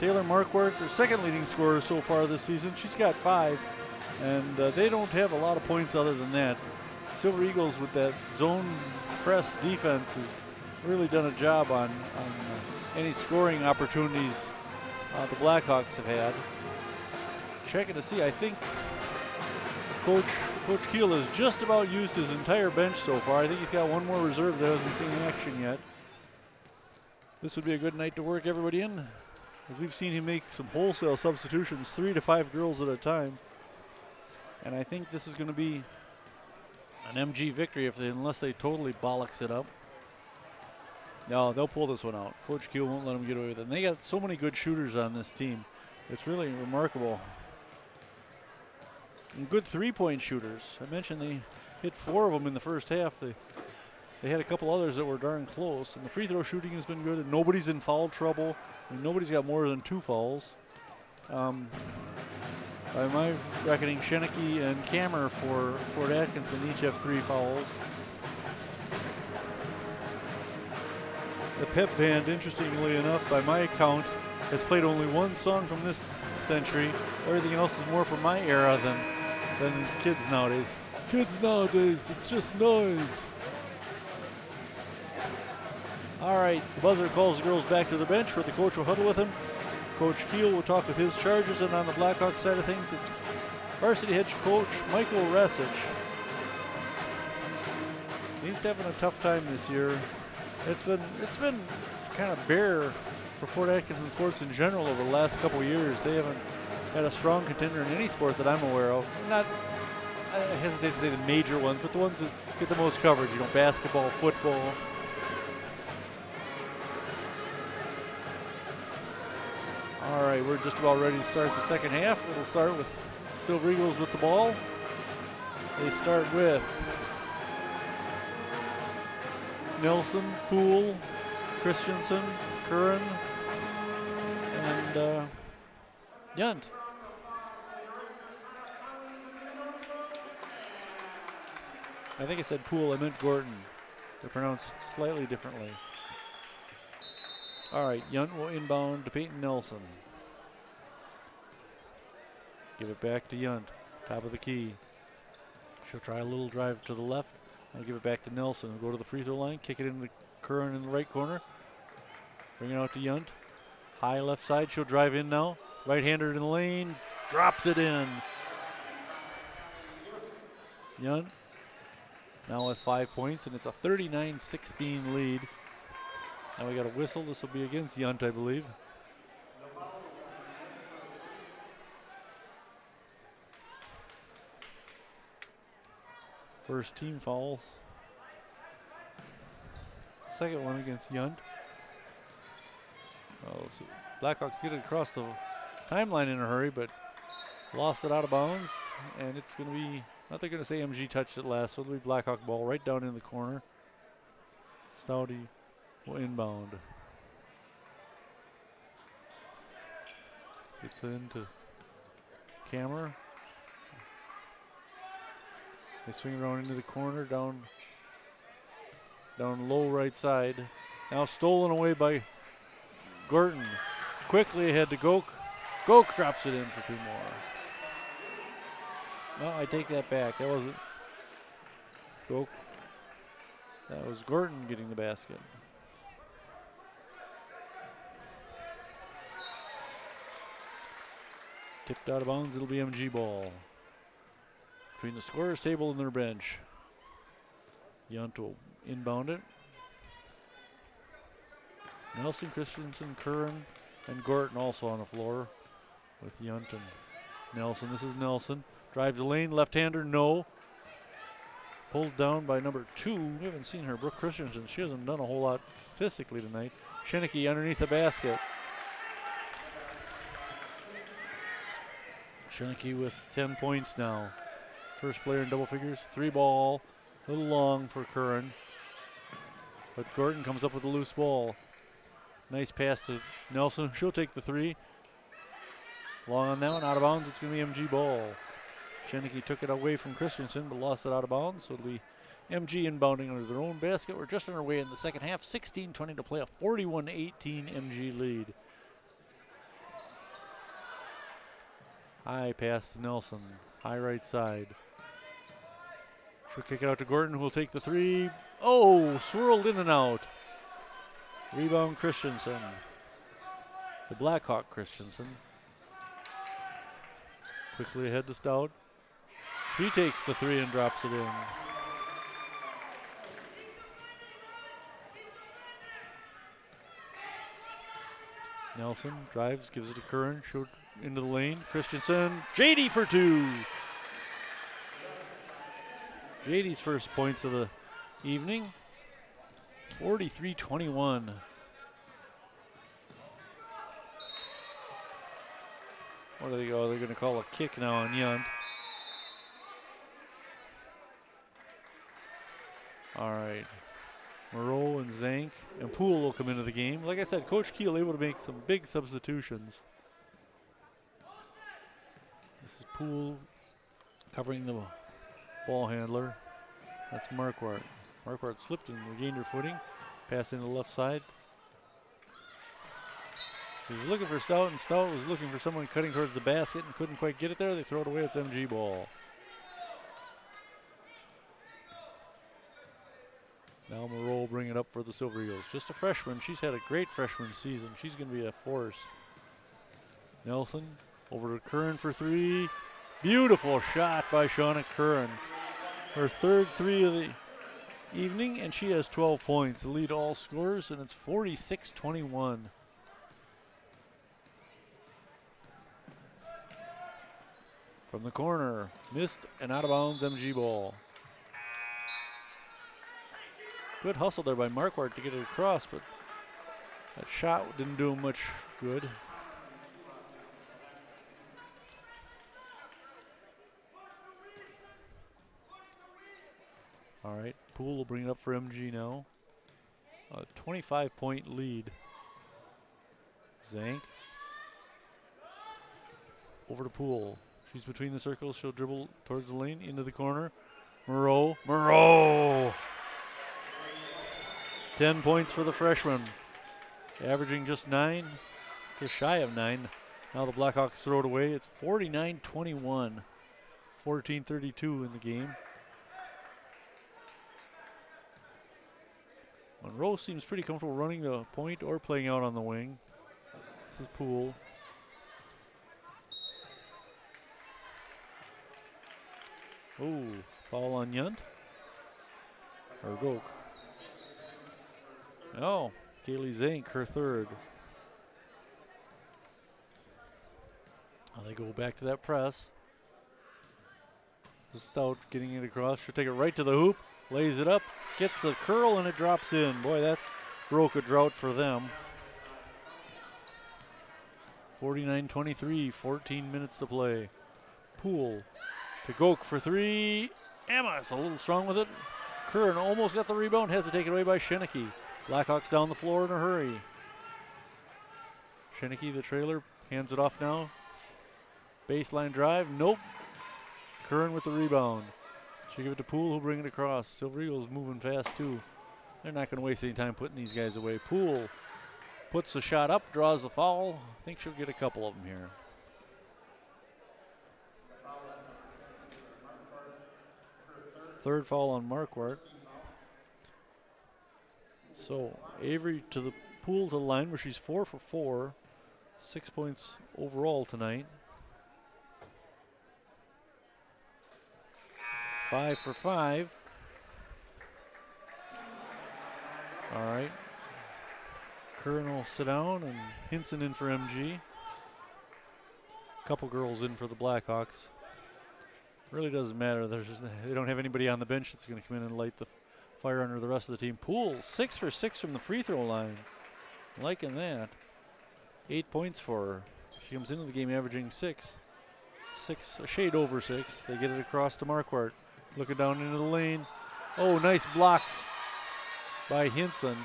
Taylor Marquardt, their second leading scorer so far this season. She's got 5. And they don't have a lot of points other than that. Silver Eagles with that zone press defense has really done a job on any scoring opportunities the Blackhawks have had. Checking to see, I think Coach Keel has just about used his entire bench so far. I think he's got one more reserve that hasn't seen action yet. This would be a good night to work everybody in, as we've seen him make some wholesale substitutions, 3 to 5 girls at a time. And I think this is going to be an MG victory unless they totally bollocks it up. No, they'll pull this one out. Coach Keel won't let them get away with it. And they got so many good shooters on this team. It's really remarkable. And good 3-point shooters. I mentioned they hit 4 of them in the first half. They had a couple others that were darn close. And the free throw shooting has been good. And nobody's in foul trouble. And nobody's got more than 2 fouls. By my reckoning, Schenicke and Kammer for Fort Atkinson each have 3 fouls. The pep band, interestingly enough, by my count, has played only 1 song from this century. Everything else is more from my era than kids nowadays. Kids nowadays, it's just noise. All right, the buzzer calls the girls back to the bench where the coach will huddle with them. Coach Keel will talk with his charges, and on the Blackhawks side of things, it's varsity head coach Michael Resich. He's having a tough time this year. It's been kind of bare for Fort Atkinson sports in general over the last couple years. They haven't had a strong contender in any sport that I'm aware of. I hesitate to say the major ones, but the ones that get the most coverage, basketball, football. All right, we're just about ready to start the second half. It'll start with Silver Eagles with the ball. They start with Nelson, Poole, Christensen, Curran, and Yunt. I think I said Poole, I meant Gordon. They're pronounced slightly differently. All right, Yunt will inbound to Peyton Nelson. Give it back to Yunt, top of the key. She'll try a little drive to the left. I'll give it back to Nelson. We'll go to the free throw line, kick it into Curran in the right corner. Bring it out to Yunt. High left side, she'll drive in now. Right-hander in the lane, drops it in. Yunt now with 5 points, and it's a 39-16 lead. Now we got a whistle. This will be against Yunt, I believe. First team fouls. Second one against Yunt. So Blackhawks get it across the timeline in a hurry, but lost it out of bounds. And it's going to be, not they're going to say MG touched it last, so it'll be Blackhawk ball right down in the corner. Stouty will inbound. Gets it into Camera. They swing around into the corner, down low right side. Now stolen away by Gorton. Quickly ahead to Goke. Goke drops it in for 2 more. No, I take that back. That wasn't Goke. That was Gorton getting the basket. Tipped out of bounds, it'll be MG ball. Between the scorer's table and their bench. Yunt will inbound it. Nelson, Christensen, Curran, and Gorton also on the floor with Yunt and Nelson. This is Nelson. Drives the lane, left-hander, no. Pulled down by number 2. We haven't seen her, Brooke Christensen. She hasn't done a whole lot statistically tonight. Shinicki underneath the basket. Shinicki with 10 points now. First player in double figures. 3 ball. A little long for Curran. But Gordon comes up with a loose ball. Nice pass to Nelson. She'll take the 3. Long on that one. Out of bounds. It's going to be MG ball. Shinicki took it away from Christensen but lost it out of bounds. So it'll be MG inbounding under their own basket. We're just underway in the second half. 16-20 to play. A 41-18 MG lead. High pass to Nelson. High right side. She'll kick it out to Gordon, who will take the 3. Oh, swirled in and out. Rebound Christensen. The Blackhawk Christensen. Quickly ahead to Stout. She takes the 3 and drops it in. Nelson drives, gives it to Curran. Showed into the lane. Christensen. JD for 2. JD's first points of the evening. 43-21. What do they go? They're going to call a kick now on Yunt. All right. Moreau and Zank and Poole will come into the game. Like I said, Coach Keel able to make some big substitutions. This is Poole covering the ball handler. That's Marquardt. Marquardt slipped and regained her footing. Pass into the left side. He was looking for Stout, and Stout was looking for someone cutting towards the basket and couldn't quite get it there. They throw it away. It's MG ball. Now Moreau will bring it up for the Silver Eagles. Just a freshman. She's had a great freshman season. She's going to be a force. Nelson over to Curran for 3. Beautiful shot by Shauna Curran. Her third 3 of the evening, and she has 12 points. The lead all scorers, and it's 46-21. From the corner, missed and out of bounds, MG ball. Good hustle there by Marquardt to get it across, but that shot didn't do him much good. All right, Poole will bring it up for MG now. A 25-point lead. Zank. Over to Poole. She's between the circles. She'll dribble towards the lane, into the corner. Moreau. 10 points for the freshman. Averaging just 9, just shy of 9. Now the Blackhawks throw it away. It's 49-21. 14:32 in the game. Monroe seems pretty comfortable running the point or playing out on the wing. This is Poole. Oh, foul on Yunt. Or Goke. Oh, Kaylee Zank, her third. Now they go back to that press. Stout getting it across. She'll take it right to the hoop. Lays it up. Gets the curl and it drops in. Boy, that broke a drought for them. 49-23, 14 minutes to play. Poole to Goke for three. Emma's a little strong with it. Curran almost got the rebound. Has it taken away by Sheneke. Blackhawks down the floor in a hurry. Sheneke, the trailer, hands it off now. Baseline drive. Nope. Curran with the rebound. She'll give it to Poole, who'll bring it across. Silver Eagles moving fast, too. They're not going to waste any time putting these guys away. Poole puts the shot up, draws the foul. I think she'll get a couple of them here. Third foul on Marquardt. So Avery to the Poole to the line where she's 4 for 4. 6 points overall tonight. 5 for 5. All right. Curran will sit down and Hinson in for MG. Couple girls in for the Blackhawks. Really doesn't matter. They don't have anybody on the bench that's going to come in and light the fire under the rest of the team. Poole 6 for 6 from the free throw line. Liking that. 8 points for her. She comes into the game averaging 6. A shade over 6. They get it across to Marquardt. Looking down into the lane. Oh, nice block by Hinson.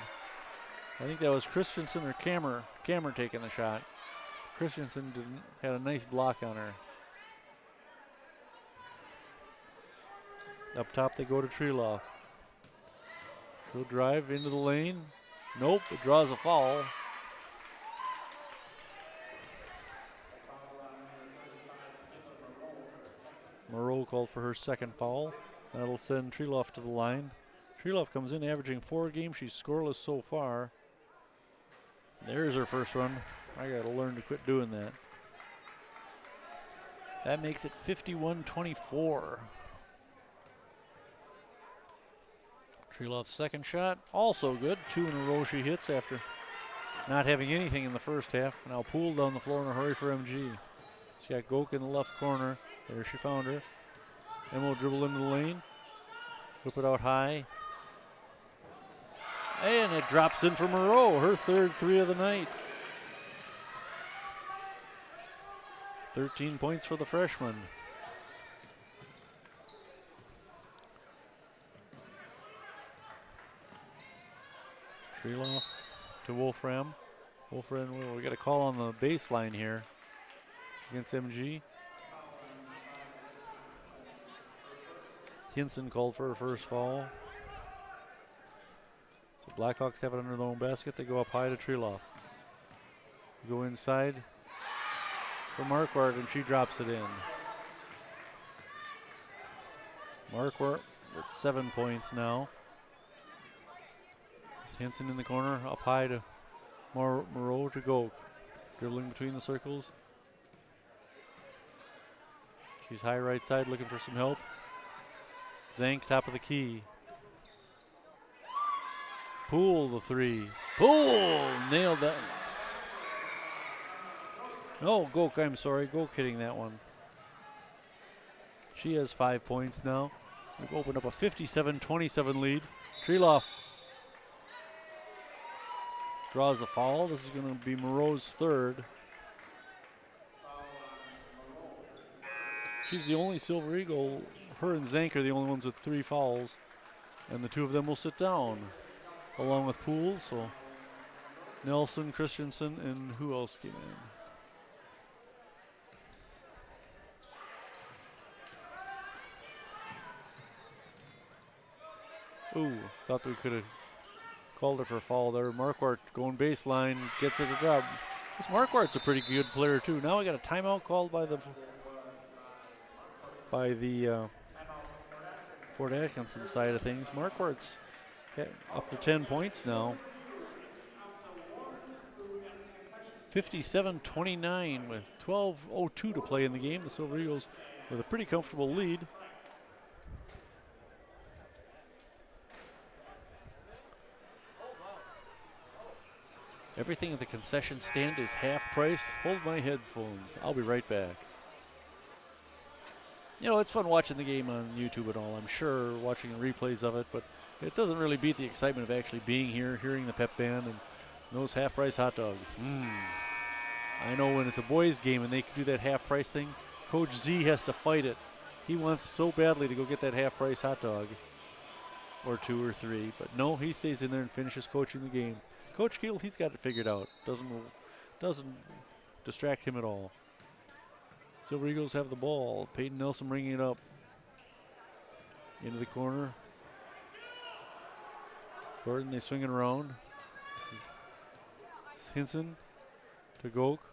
I think that was Christensen or Kammer taking the shot. Christensen had a nice block on her. Up top they go to Treloff. She'll drive into the lane. Nope, it draws a foul. Moreau called for her second foul. That'll send Treloff to the line. Treloff comes in averaging 4 games. She's scoreless so far. There's her first run. I got to learn to quit doing that. That makes it 51-24. Treloff's second shot, also good. 2 in a row she hits after not having anything in the first half. Now Poole down the floor in a hurry for MG. She got Goke in the left corner. There she found her. Emma will dribble into the lane. Whip it out high. And it drops in for Moreau, her third 3 of the night. 13 points for the freshman. Treloff to Wolfram. Wolfram, we got a call on the baseline here against MG. Hinson called for her first foul. So Blackhawks have it under their own basket. They go up high to Treloff. Go inside for Marquardt, and she drops it in. Marquardt with 7 points now. It's Hinson in the corner, up high to Moreau to Goke. Dribbling between the circles. She's high right side looking for some help. Zank, top of the key. Poole, the 3. Poole nailed that. No, Goke, I'm sorry. Goke hitting that one. She has 5 points now. We've opened up a 57-27 lead. Treloff draws the foul. This is going to be Moreau's third. She's the only Silver Eagle. Her and Zank are the only ones with 3 fouls. And the 2 of them will sit down, along with Poole. So Nelson, Christensen, and who else came in? Ooh, thought we could have called her for a foul there. Marquardt going baseline, gets it to drop. This Marquardt's a pretty good player too. Now we got a timeout called by the Fort Atkinson side of things. Marquardt's up to 10 points now. 57-29 with 12:02 to play in the game. The Silver Eagles with a pretty comfortable lead. Everything at the concession stand is half price. Hold my headphones. I'll be right back. You know, it's fun watching the game on YouTube and all, I'm sure, watching replays of it, but it doesn't really beat the excitement of actually being here, hearing the pep band, and those half-price hot dogs. I know when it's a boys' game and they can do that half-price thing, Coach Z has to fight it. He wants so badly to go get that half-price hot dog, or 2 or 3, but no, he stays in there and finishes coaching the game. Coach Gill, he's got it figured out. Doesn't distract him at all. Silver Eagles have the ball. Peyton Nelson bringing it up into the corner. Gordon, they swing it around. This is Hinson to Goke.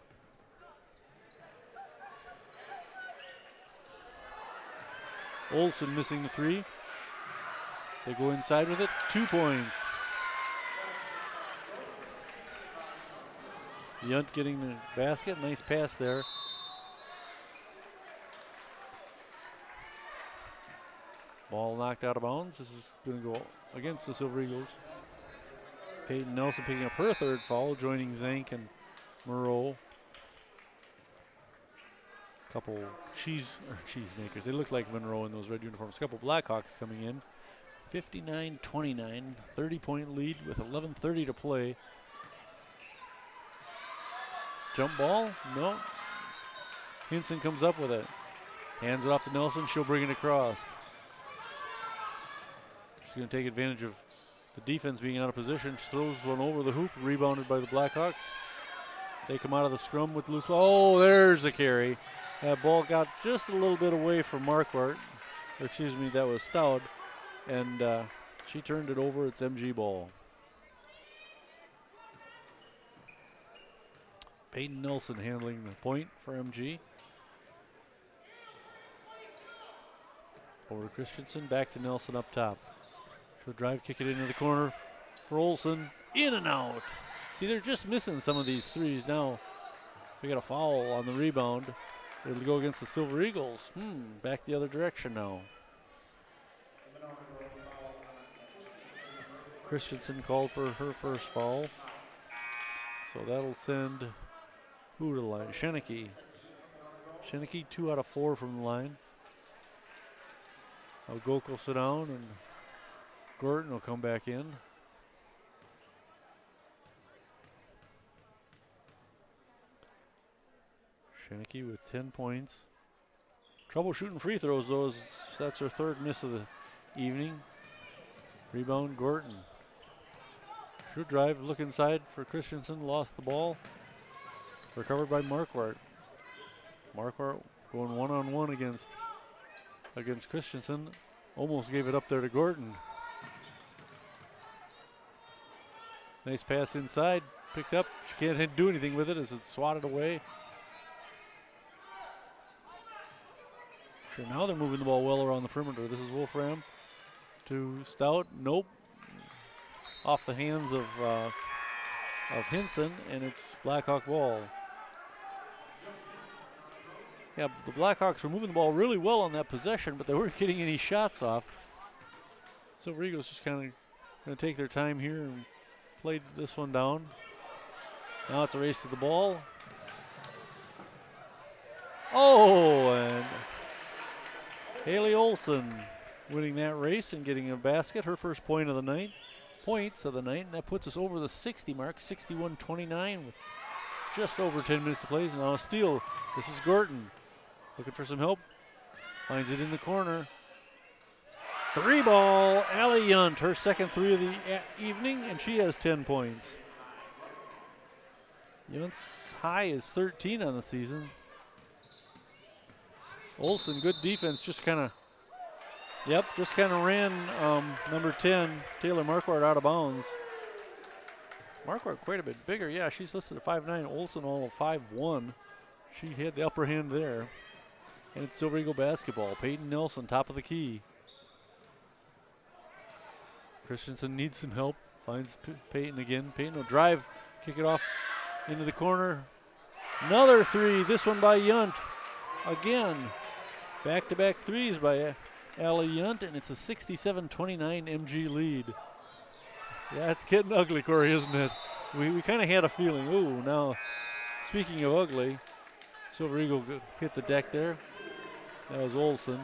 Olsen missing the 3. They go inside with it. 2 points. Yunt getting the basket. Nice pass there. Ball knocked out of bounds. This is going to go against the Silver Eagles. Peyton Nelson picking up her 3rd foul, joining Zank and Moreau. Couple cheese makers. They look like Monroe in those red uniforms. A couple Blackhawks coming in. 59-29, 30-point lead with 11:30 to play. Jump ball? No. Hinson comes up with it. Hands it off to Nelson. She'll bring it across. She's going to take advantage of the defense being out of position. She throws one over the hoop, rebounded by the Blackhawks. They come out of the scrum with loose ball. Oh, there's a carry. That ball got just a little bit away from Marquardt. Or excuse me, that was Stout. And she turned it over. It's MG ball. Peyton Nelson handling the point for MG. Over to Christensen, back to Nelson up top. She'll drive, kick it into the corner for Olsen. In and out. See, they're just missing some of these threes now. We got a foul on the rebound. It'll go against the Silver Eagles. Back the other direction now. Christensen called for her first foul. So that'll send who to the line? Sheneke. Sheneke 2 out of 4 from the line. Goke will sit down and Gordon will come back in. Sheneke with 10 points. Trouble shooting free throws, though. That's her 3rd miss of the evening. Rebound, Gordon. Should drive, look inside for Christensen. Lost the ball. Recovered by Marquardt. Marquardt going one-on-one against Christensen. Almost gave it up there to Gordon. Nice pass inside. Picked up. She can't do anything with it as it's swatted away. Sure, now they're moving the ball well around the perimeter. This is Wolfram to Stout. Nope. Off the hands of Hinson, and it's Blackhawk ball. Yeah, the Blackhawks were moving the ball really well on that possession, but they weren't getting any shots off. Silver Eagles just kind of going to take their time here and play this one down. Now it's a race to the ball. Oh, and Haley Olsen winning that race and getting a basket, her first points of the night, and that puts us over the 60 mark, 61-29, with just over 10 minutes to play. Now a steal. This is Gordon looking for some help. Finds it in the corner. 3 ball, Allie Yunt, her second 3 of the evening, and she has 10 points. Yunt's high is 13 on the season. Olsen, good defense, just kind of ran number 10, Taylor Marquardt, out of bounds. Marquardt quite a bit bigger. Yeah, she's listed at 5'9". Olsen all of 5'1". She had the upper hand there. And it's Silver Eagle basketball. Peyton Nelson, top of the key. Christensen needs some help. Finds Peyton again. Peyton will drive, kick it off into the corner. Another 3, this one by Yunt. Again, back-to-back 3s by Allie Yunt, and it's a 67-29 MG lead. Yeah, it's getting ugly, Corey, isn't it? We kind of had a feeling. Ooh, now, speaking of ugly, Silver Eagle hit the deck there. That was Olson.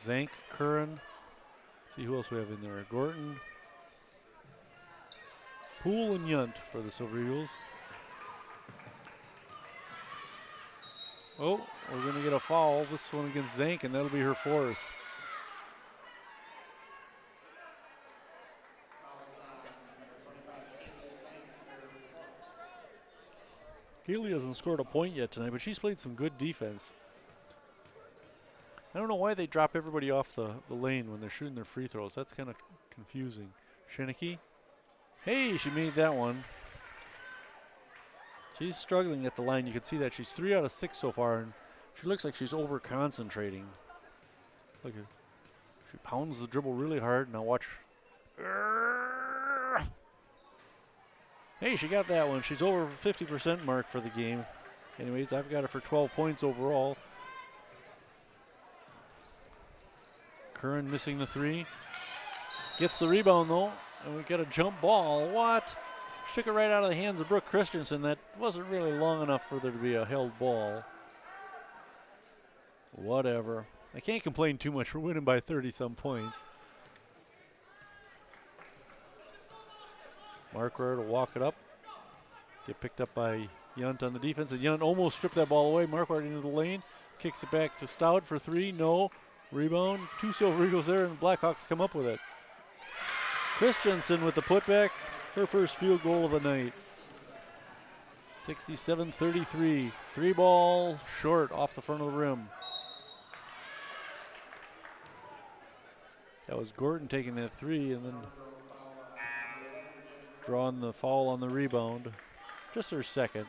Zank, Curran. See who else we have in there. Gorton, Poole, and Yunt for the Silver Eagles. Oh, we're going to get a foul. This one against Zank, and that'll be her fourth. Keeley hasn't scored a point yet tonight, but she's played some good defense. I don't know why they drop everybody off the lane when they're shooting their free throws. That's kind of confusing. Shinicki. Hey, she made that one. She's struggling at the line. You can see that she's 3 out of 6 so far, and she looks like she's over-concentrating. Look at, she pounds the dribble really hard. Now watch. Hey, she got that one. She's over 50% mark for the game. Anyways, I've got her for 12 points overall. Curran missing the 3. Gets the rebound, though, and we got a jump ball. What? She took it right out of the hands of Brooke Christensen. That wasn't really long enough for there to be a held ball. Whatever. I can't complain too much. We're winning by 30-some points. Marquardt will walk it up. Get picked up by Yunt on the defense. And Yunt almost stripped that ball away. Marquardt into the lane. Kicks it back to Stout for 3. No. Rebound. 2 Silver Eagles there, and Blackhawks come up with it. Christensen with the putback. Her first field goal of the night. 67-33. 3 ball short off the front of the rim. That was Gordon taking that 3 and then drawing the foul on the rebound. Just her second.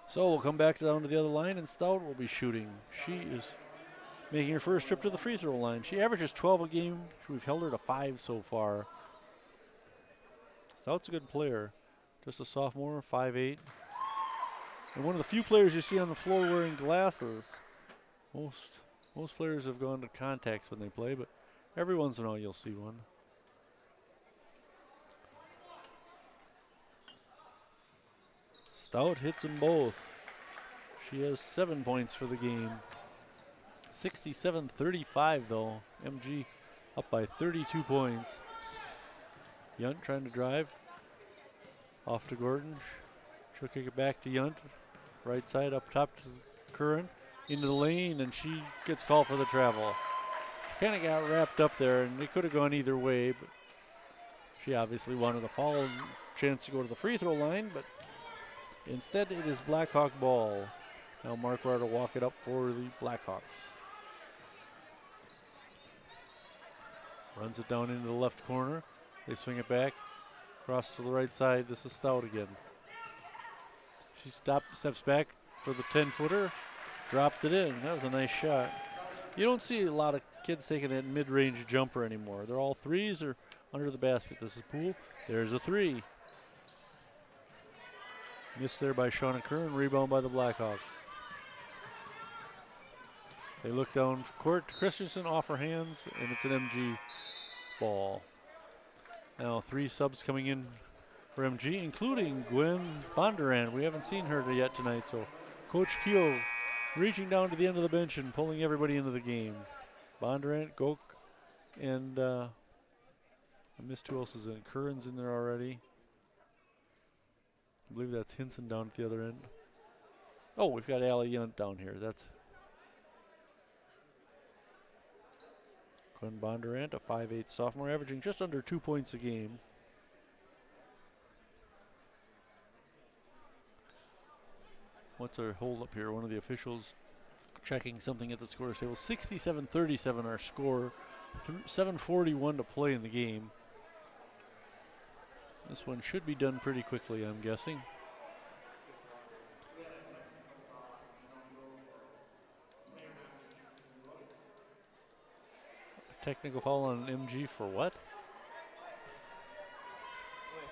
So we'll come back down to the other line, and Stout will be shooting. She is making her first trip to the free throw line. She averages 12 a game. We've held her to 5 so far. Stout's a good player. Just a sophomore, 5'8". And one of the few players you see on the floor wearing glasses. Most players have gone to contacts when they play, but every once in a while you'll see one. Stout hits them both. She has 7 points for the game. 67-35 though. MG up by 32 points. Yunt trying to drive. Off to Gordon. She'll kick it back to Yunt. Right side up top to Curran. Into the lane, and she gets called for the travel. She kind of got wrapped up there, and it could have gone either way, but she obviously wanted a foul and chance to go to the free throw line, but instead it is Blackhawk ball. Now Marquardt will walk it up for the Blackhawks. Runs it down into the left corner. They swing it back. Cross to the right side. This is Stout again. She steps back for the 10-footer. Dropped it in. That was a nice shot. You don't see a lot of kids taking that mid-range jumper anymore. They're all 3s or under the basket. This is Poole. There's a 3. Missed there by Shauna Curran. Rebound by the Blackhawks. They look down court. Christensen off her hands, and it's an MG ball. Now 3 subs coming in for MG, including Gwen Bondurant. We haven't seen her yet tonight, so Coach Keel reaching down to the end of the bench and pulling everybody into the game. Bondurant, Gok, and I missed who else is in. Curran's in there already. I believe that's Hinson down at the other end. Oh, we've got Allie Yunt down here. That's Gwen Bondurant, a 5'8" sophomore, averaging just under 2 points a game. What's our hold up here? One of the officials checking something at the scores table. 67-37 our score. 7:41 to play in the game. This one should be done pretty quickly, I'm guessing. Technical foul on MG for what? Wait,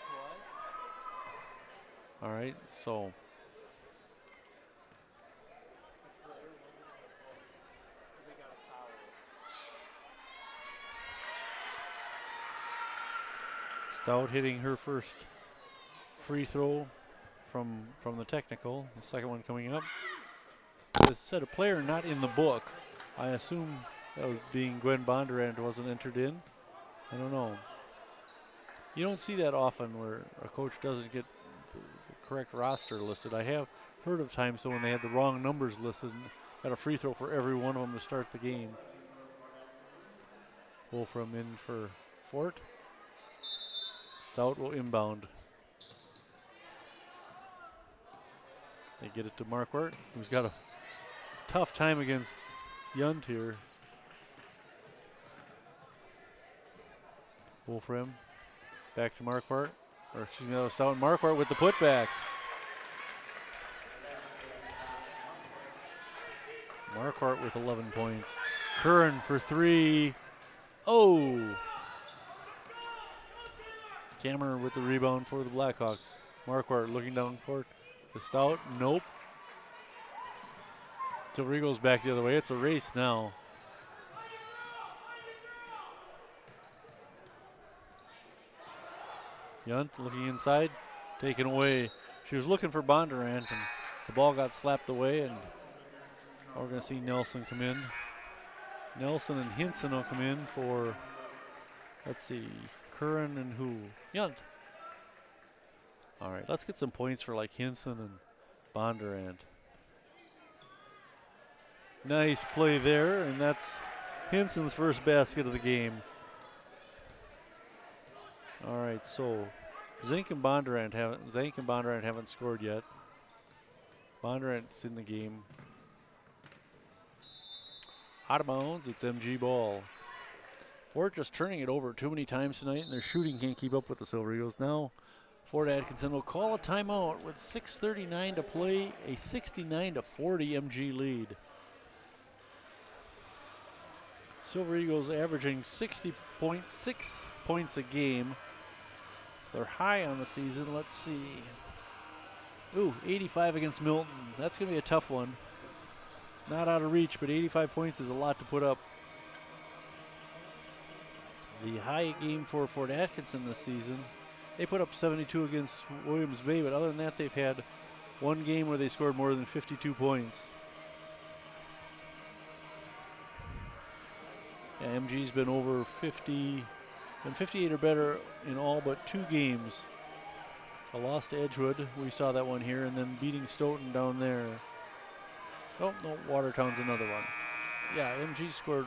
what? All right, so they got a foul. Stout hitting her first free throw from the technical. The second one coming up. As I said, a player not in the book. I assume that was being Gwen Bondurant wasn't entered in. I don't know. You don't see that often where a coach doesn't get the correct roster listed. I have heard of times though when they had the wrong numbers listed and had a free throw for every one of them to start the game. Wolfram in for Fort. Stout will inbound. They get it to Marquardt, who's got a tough time against Yunt here. Wolfram back to Marquardt, or excuse me, that was Stout. Marquardt with the putback. Marquardt with 11 points. Curran for 3. Oh! Kammerer with the rebound for the Blackhawks. Marquardt looking down court to Stout. Nope. Silver Eagles back the other way. It's a race now. Yunt looking inside, taken away. She was looking for Bondurant, and the ball got slapped away, and we're going to see Nelson come in. Nelson and Hinson will come in for, let's see, Curran and who? Yunt. All right, let's get some points for like Hinson and Bondurant. Nice play there, and that's Hinson's first basket of the game. All right, so Zank and Bondurant haven't scored yet. Bondurant's in the game. Out of bounds, it's MG ball. Fort just turning it over too many times tonight, and their shooting can't keep up with the Silver Eagles. Now, Fort Atkinson will call a timeout with 6:39 to play, a 69-40 MG lead. Silver Eagles averaging 60.6 points a game. They're high on the season. Let's see. Ooh, 85 against Milton. That's going to be a tough one. Not out of reach, but 85 points is a lot to put up. The high game for Fort Atkinson this season, they put up 72 against Williams Bay, but other than that, they've had one game where they scored more than 52 points. Yeah, MG's been over 50, and 58 or better in all but 2 games. A loss to Edgewood, we saw that one here, and then beating Stoughton down there. Oh, no, Watertown's another one. Yeah, MG scores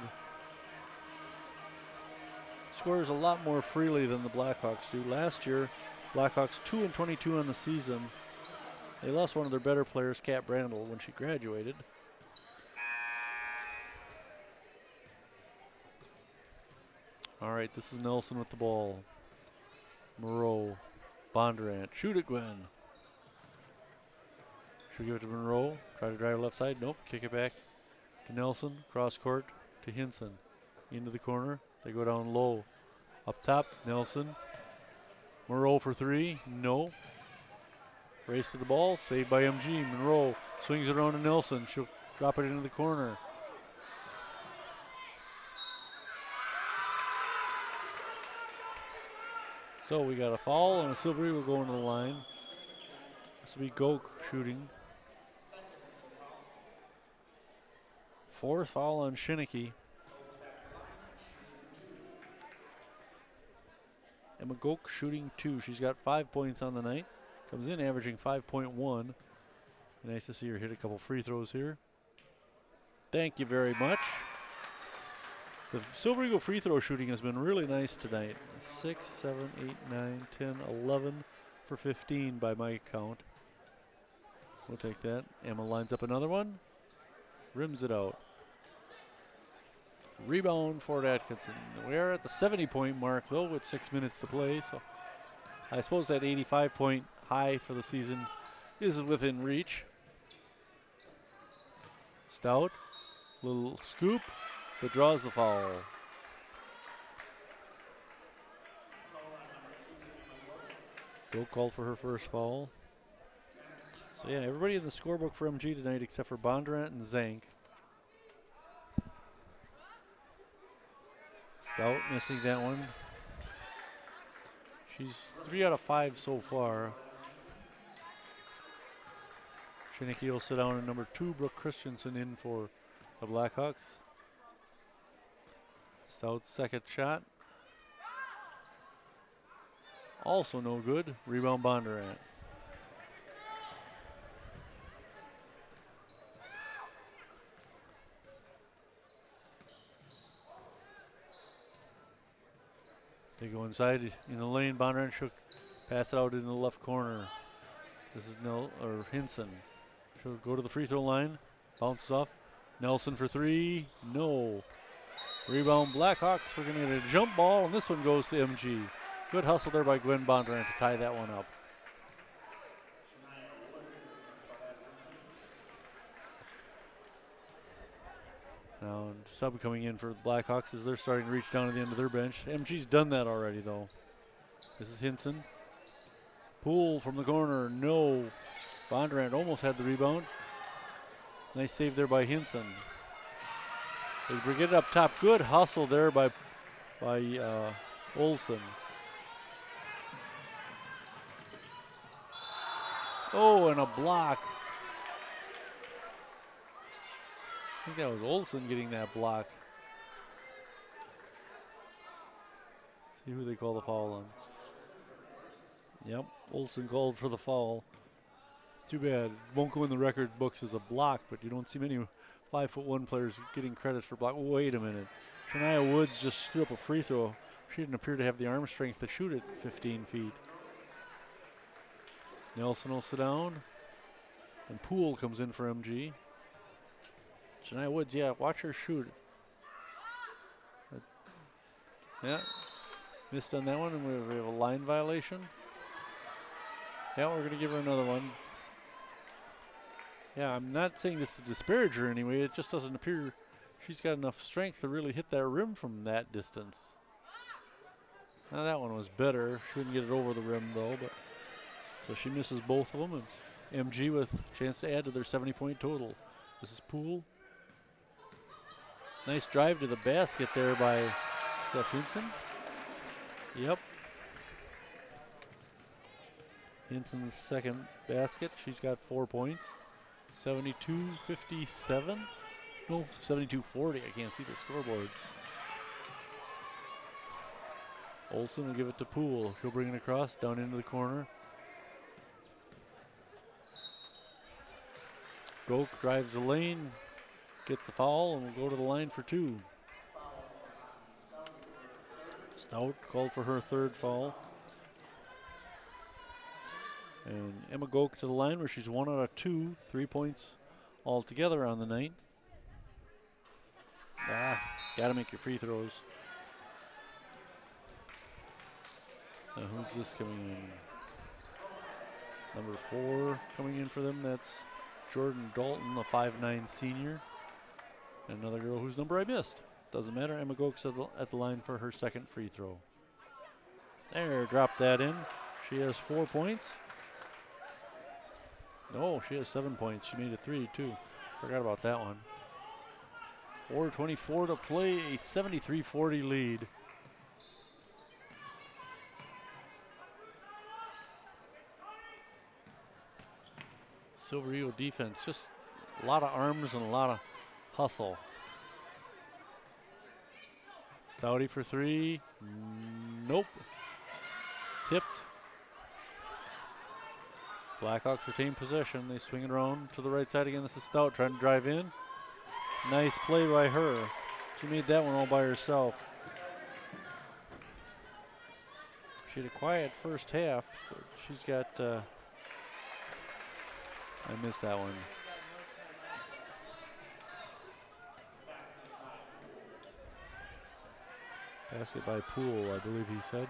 a lot more freely than the Blackhawks do. Last year, Blackhawks 2-22 on the season. They lost one of their better players, Kat Brandel, when she graduated. All right, this is Nelson with the ball. Moreau, Bondurant, shoot it, Gwen. She'll give it to Monroe. Try to drive left side. Nope. Kick it back to Nelson. Cross court to Hinson. Into the corner. They go down low. Up top, Nelson. Monroe for 3. No. Race to the ball. Saved by MG. Monroe swings it around to Nelson. She'll drop it into the corner. So we got a foul and a Silver Eagle going to the line. This will be Goke shooting. 4th foul on Shinnicky. Emma Goke shooting 2. She's got 5 points on the night. Comes in averaging 5.1. Nice to see her hit a couple free throws here. Thank you very much. The Silver Eagle free throw shooting has been really nice tonight. 6, 7, 8, 9, 10, 11 for 15 by my count. We'll take that. Emma lines up another one. Rims it out. Rebound for Atkinson. We are at the 70-point mark, though, with 6 minutes to play. So I suppose that 85-point high for the season is within reach. Stout. Little scoop, but draws the foul. Go call for her first foul. So yeah, everybody in the scorebook for MG tonight except for Bondurant and Zank. Stout missing that one. She's 3 out of 5 so far. Shinicki will sit down, and number 2, Brooke Christensen, in for the Blackhawks. Stout's second shot. Also no good. Rebound Bondurant. They go inside in the lane. Bondurant should pass it out in the left corner. This is Hinson. She'll go to the free throw line. Bounces off. Nelson for 3. No. Rebound Blackhawks. We're going to get a jump ball, and this one goes to MG. Good hustle there by Gwen Bondurant to tie that one up. Now sub coming in for the Blackhawks as they're starting to reach down to the end of their bench. MG's done that already though. This is Hinson. Poole from the corner, no. Bondurant almost had the rebound. Nice save there by Hinson. They bring it up top. Good hustle there by Olsen. Oh, and a block. I think that was Olsen getting that block. See who they call the foul on. Yep, Olsen called for the foul. Too bad. Won't go in the record books as a block, but you don't see many 5'1" players getting credit for block. Wait a minute. Shania Woods just threw up a free throw. She didn't appear to have the arm strength to shoot it 15 feet. Nelson will sit down. And Poole comes in for MG. Shania Woods, yeah, watch her shoot. Yeah, missed on that one, and we have a line violation. Yeah, we're going to give her another one. Yeah, I'm not saying this to disparage her anyway. It just doesn't appear she's got enough strength to really hit that rim from that distance. Now that one was better. She couldn't get it over the rim though, but so she misses both of them, and MG with a chance to add to their 70-point total. This is Poole. Nice drive to the basket there by Hinson. Yep. Hinson's second basket. She's got 4 points. 72-57. No, 72-40. I can't see the scoreboard. Olsen will give it to Poole. She'll bring it across, down into the corner. Goke drives the lane, gets the foul, and will go to the line for 2. Stout called for her third foul. And Emma Goke to the line where she's 1 out of 2, 3 points altogether on the night. Gotta make your free throws. Now who's this coming in? Number 4 coming in for them, that's Jordan Dalton, a 5'9" senior. And another girl whose number I missed. Doesn't matter, Emma Goke's at the line for her second free throw. There, drop that in. She has 4 points. No, she has 7 points. She made it 3 too. Forgot about that one. 4:24 to play, a 73-40 lead. Silver Eagle defense, just a lot of arms and a lot of hustle. Stouty for 3. Nope. Tipped. Blackhawks retain possession. They swing it around to the right side again. This is Stout trying to drive in. Nice play by her. She made that one all by herself. She had a quiet first half, but she's got, I missed that one. Basket by Poole, I believe he said.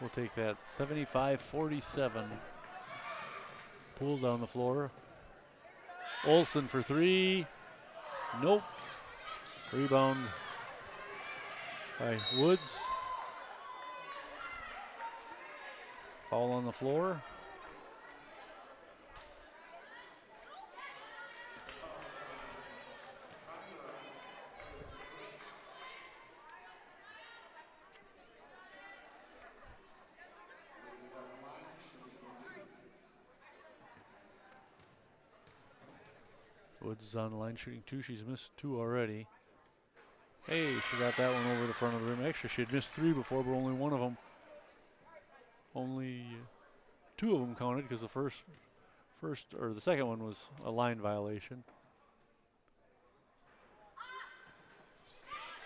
We'll take that. 75-47. Poole down the floor. Olsen for 3. Nope. Rebound by Woods. Foul on the floor. Woods is on the line shooting 2. She's missed 2 already. Hey, she got that one over the front of the rim. Actually, she had missed 3 before, but only 2 of them counted because the the second one was a line violation.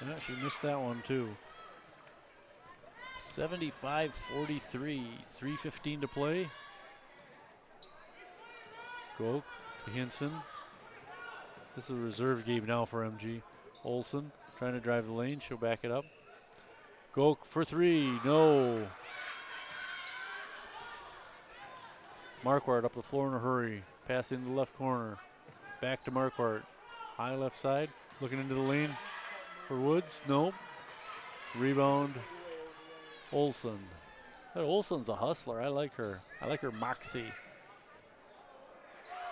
Yeah, she missed that one too. 75-43, 3:15 to play. Goak to Hinson. This is a reserve game now for MG. Olsen trying to drive the lane. She'll back it up. Goak for 3. No. Marquardt up the floor in a hurry. Pass into the left corner. Back to Marquardt. High left side. Looking into the lane for Woods. Nope. Rebound. Olsen. That Olsen's a hustler. I like her. I like her moxie.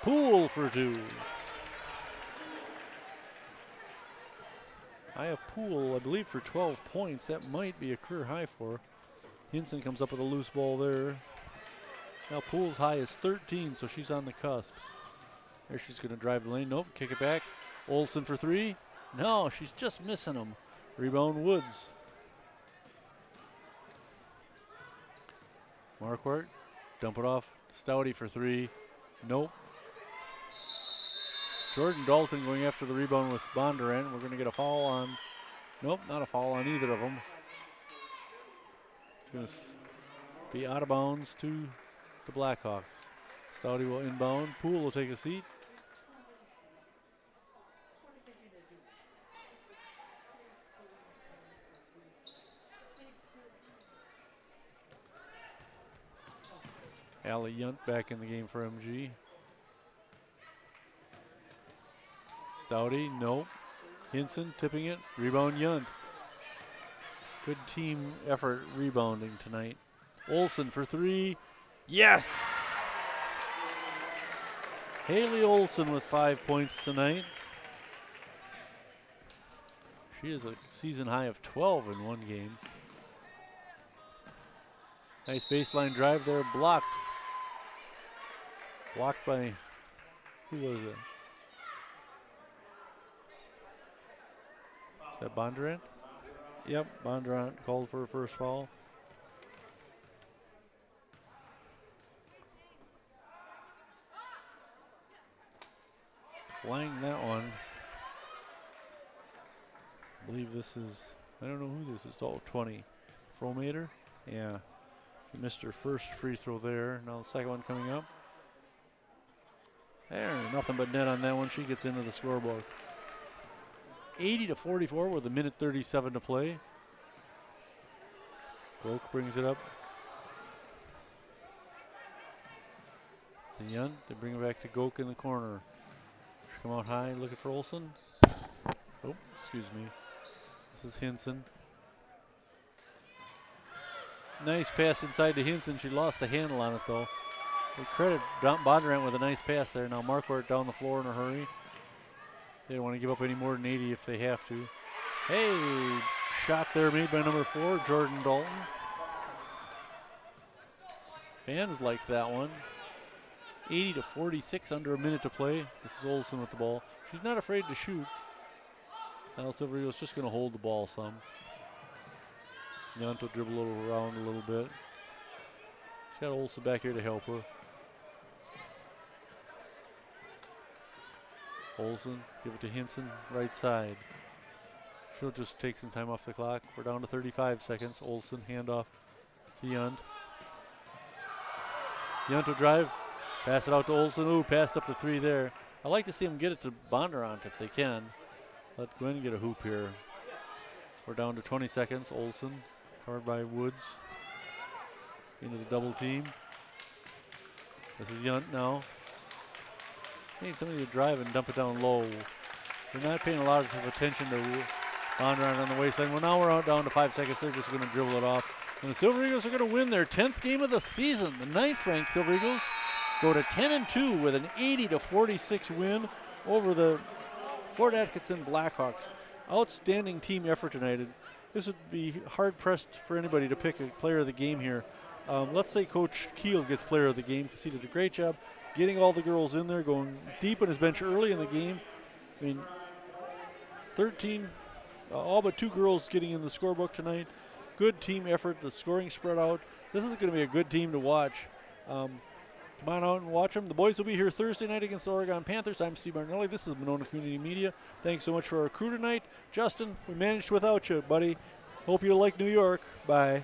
Poole for 2. I have Poole, I believe, for 12 points. That might be a career high for her. Hinson comes up with a loose ball there. Now Poole's high is 13, so she's on the cusp. There she's going to drive the lane. Nope, kick it back. Olsen for 3. No, she's just missing him. Rebound Woods. Marquardt, dump it off. Stouty for 3. Nope. Jordan Dalton going after the rebound with Bondurant. We're going to get a foul on. Nope, not a foul on either of them. It's going to be out of bounds to the Blackhawks. Stouty will inbound. Poole will take a seat. Allie Yunt back in the game for MG. Stouty, nope. Hinson tipping it. Rebound Yunt. Good team effort rebounding tonight. Olsen for 3. Yes! Haley Olsen with 5 points tonight. She has a season high of 12 in one game. Nice baseline drive there, blocked. Blocked by, who was it? Is that Bondurant? Yep, Bondurant called for a first foul. Flying that one. I believe this is, I don't know who this is. Oh, 20. Fromater? Yeah. She missed her first free throw there. Now the second one coming up. There, nothing but net on that one. She gets into the scorebook. 80-44 with 1:37 to play. Goak brings it up to Yunt. They bring it back to Goak in the corner. She come out high looking for Olsen. Oh, excuse me. This is Hinson. Nice pass inside to Hinson. She lost the handle on it though. We credit Bondurant with a nice pass there. Now Marquardt down the floor in a hurry. They don't want to give up any more than 80 if they have to. Hey, shot there made by number 4, Jordan Dalton. Fans liked that one. 80-46, under a minute to play. This is Olsen with the ball. She's not afraid to shoot. Now Silver Eagles just going to hold the ball some. Yunt will dribble around a little bit. She got Olsen back here to help her. Olsen, give it to Hinson, right side. She'll just take some time off the clock. We're down to 35 seconds. Olsen, handoff to Yunt. Yunt will drive, pass it out to Olsen. Ooh, passed up the 3 there. I like to see them get it to Bondurant if they can. Let Gwen get a hoop here. We're down to 20 seconds. Olsen, covered by Woods. Into the double team. This is Yunt now. Need somebody to drive and dump it down low. They're not paying a lot of attention to Bondurant on the waistline. Well, now we're out down to 5 seconds. They're just going to dribble it off. And the Silver Eagles are going to win their 10th game of the season. The 9th-ranked Silver Eagles go to 10-2 with an 80-46 win over the Fort Atkinson Blackhawks. Outstanding team effort tonight. This would be hard-pressed for anybody to pick a player of the game here. Let's say Coach Keel gets player of the game because he did a great job getting all the girls in there, going deep in his bench early in the game. I mean, 13, all but 2 girls getting in the scorebook tonight. Good team effort, the scoring spread out. This is going to be a good team to watch. Come on out and watch them. The boys will be here Thursday night against the Oregon Panthers. I'm Steve Martinelli. This is Monona Community Media. Thanks so much for our crew tonight. Justin, we managed without you, buddy. Hope you like New York. Bye.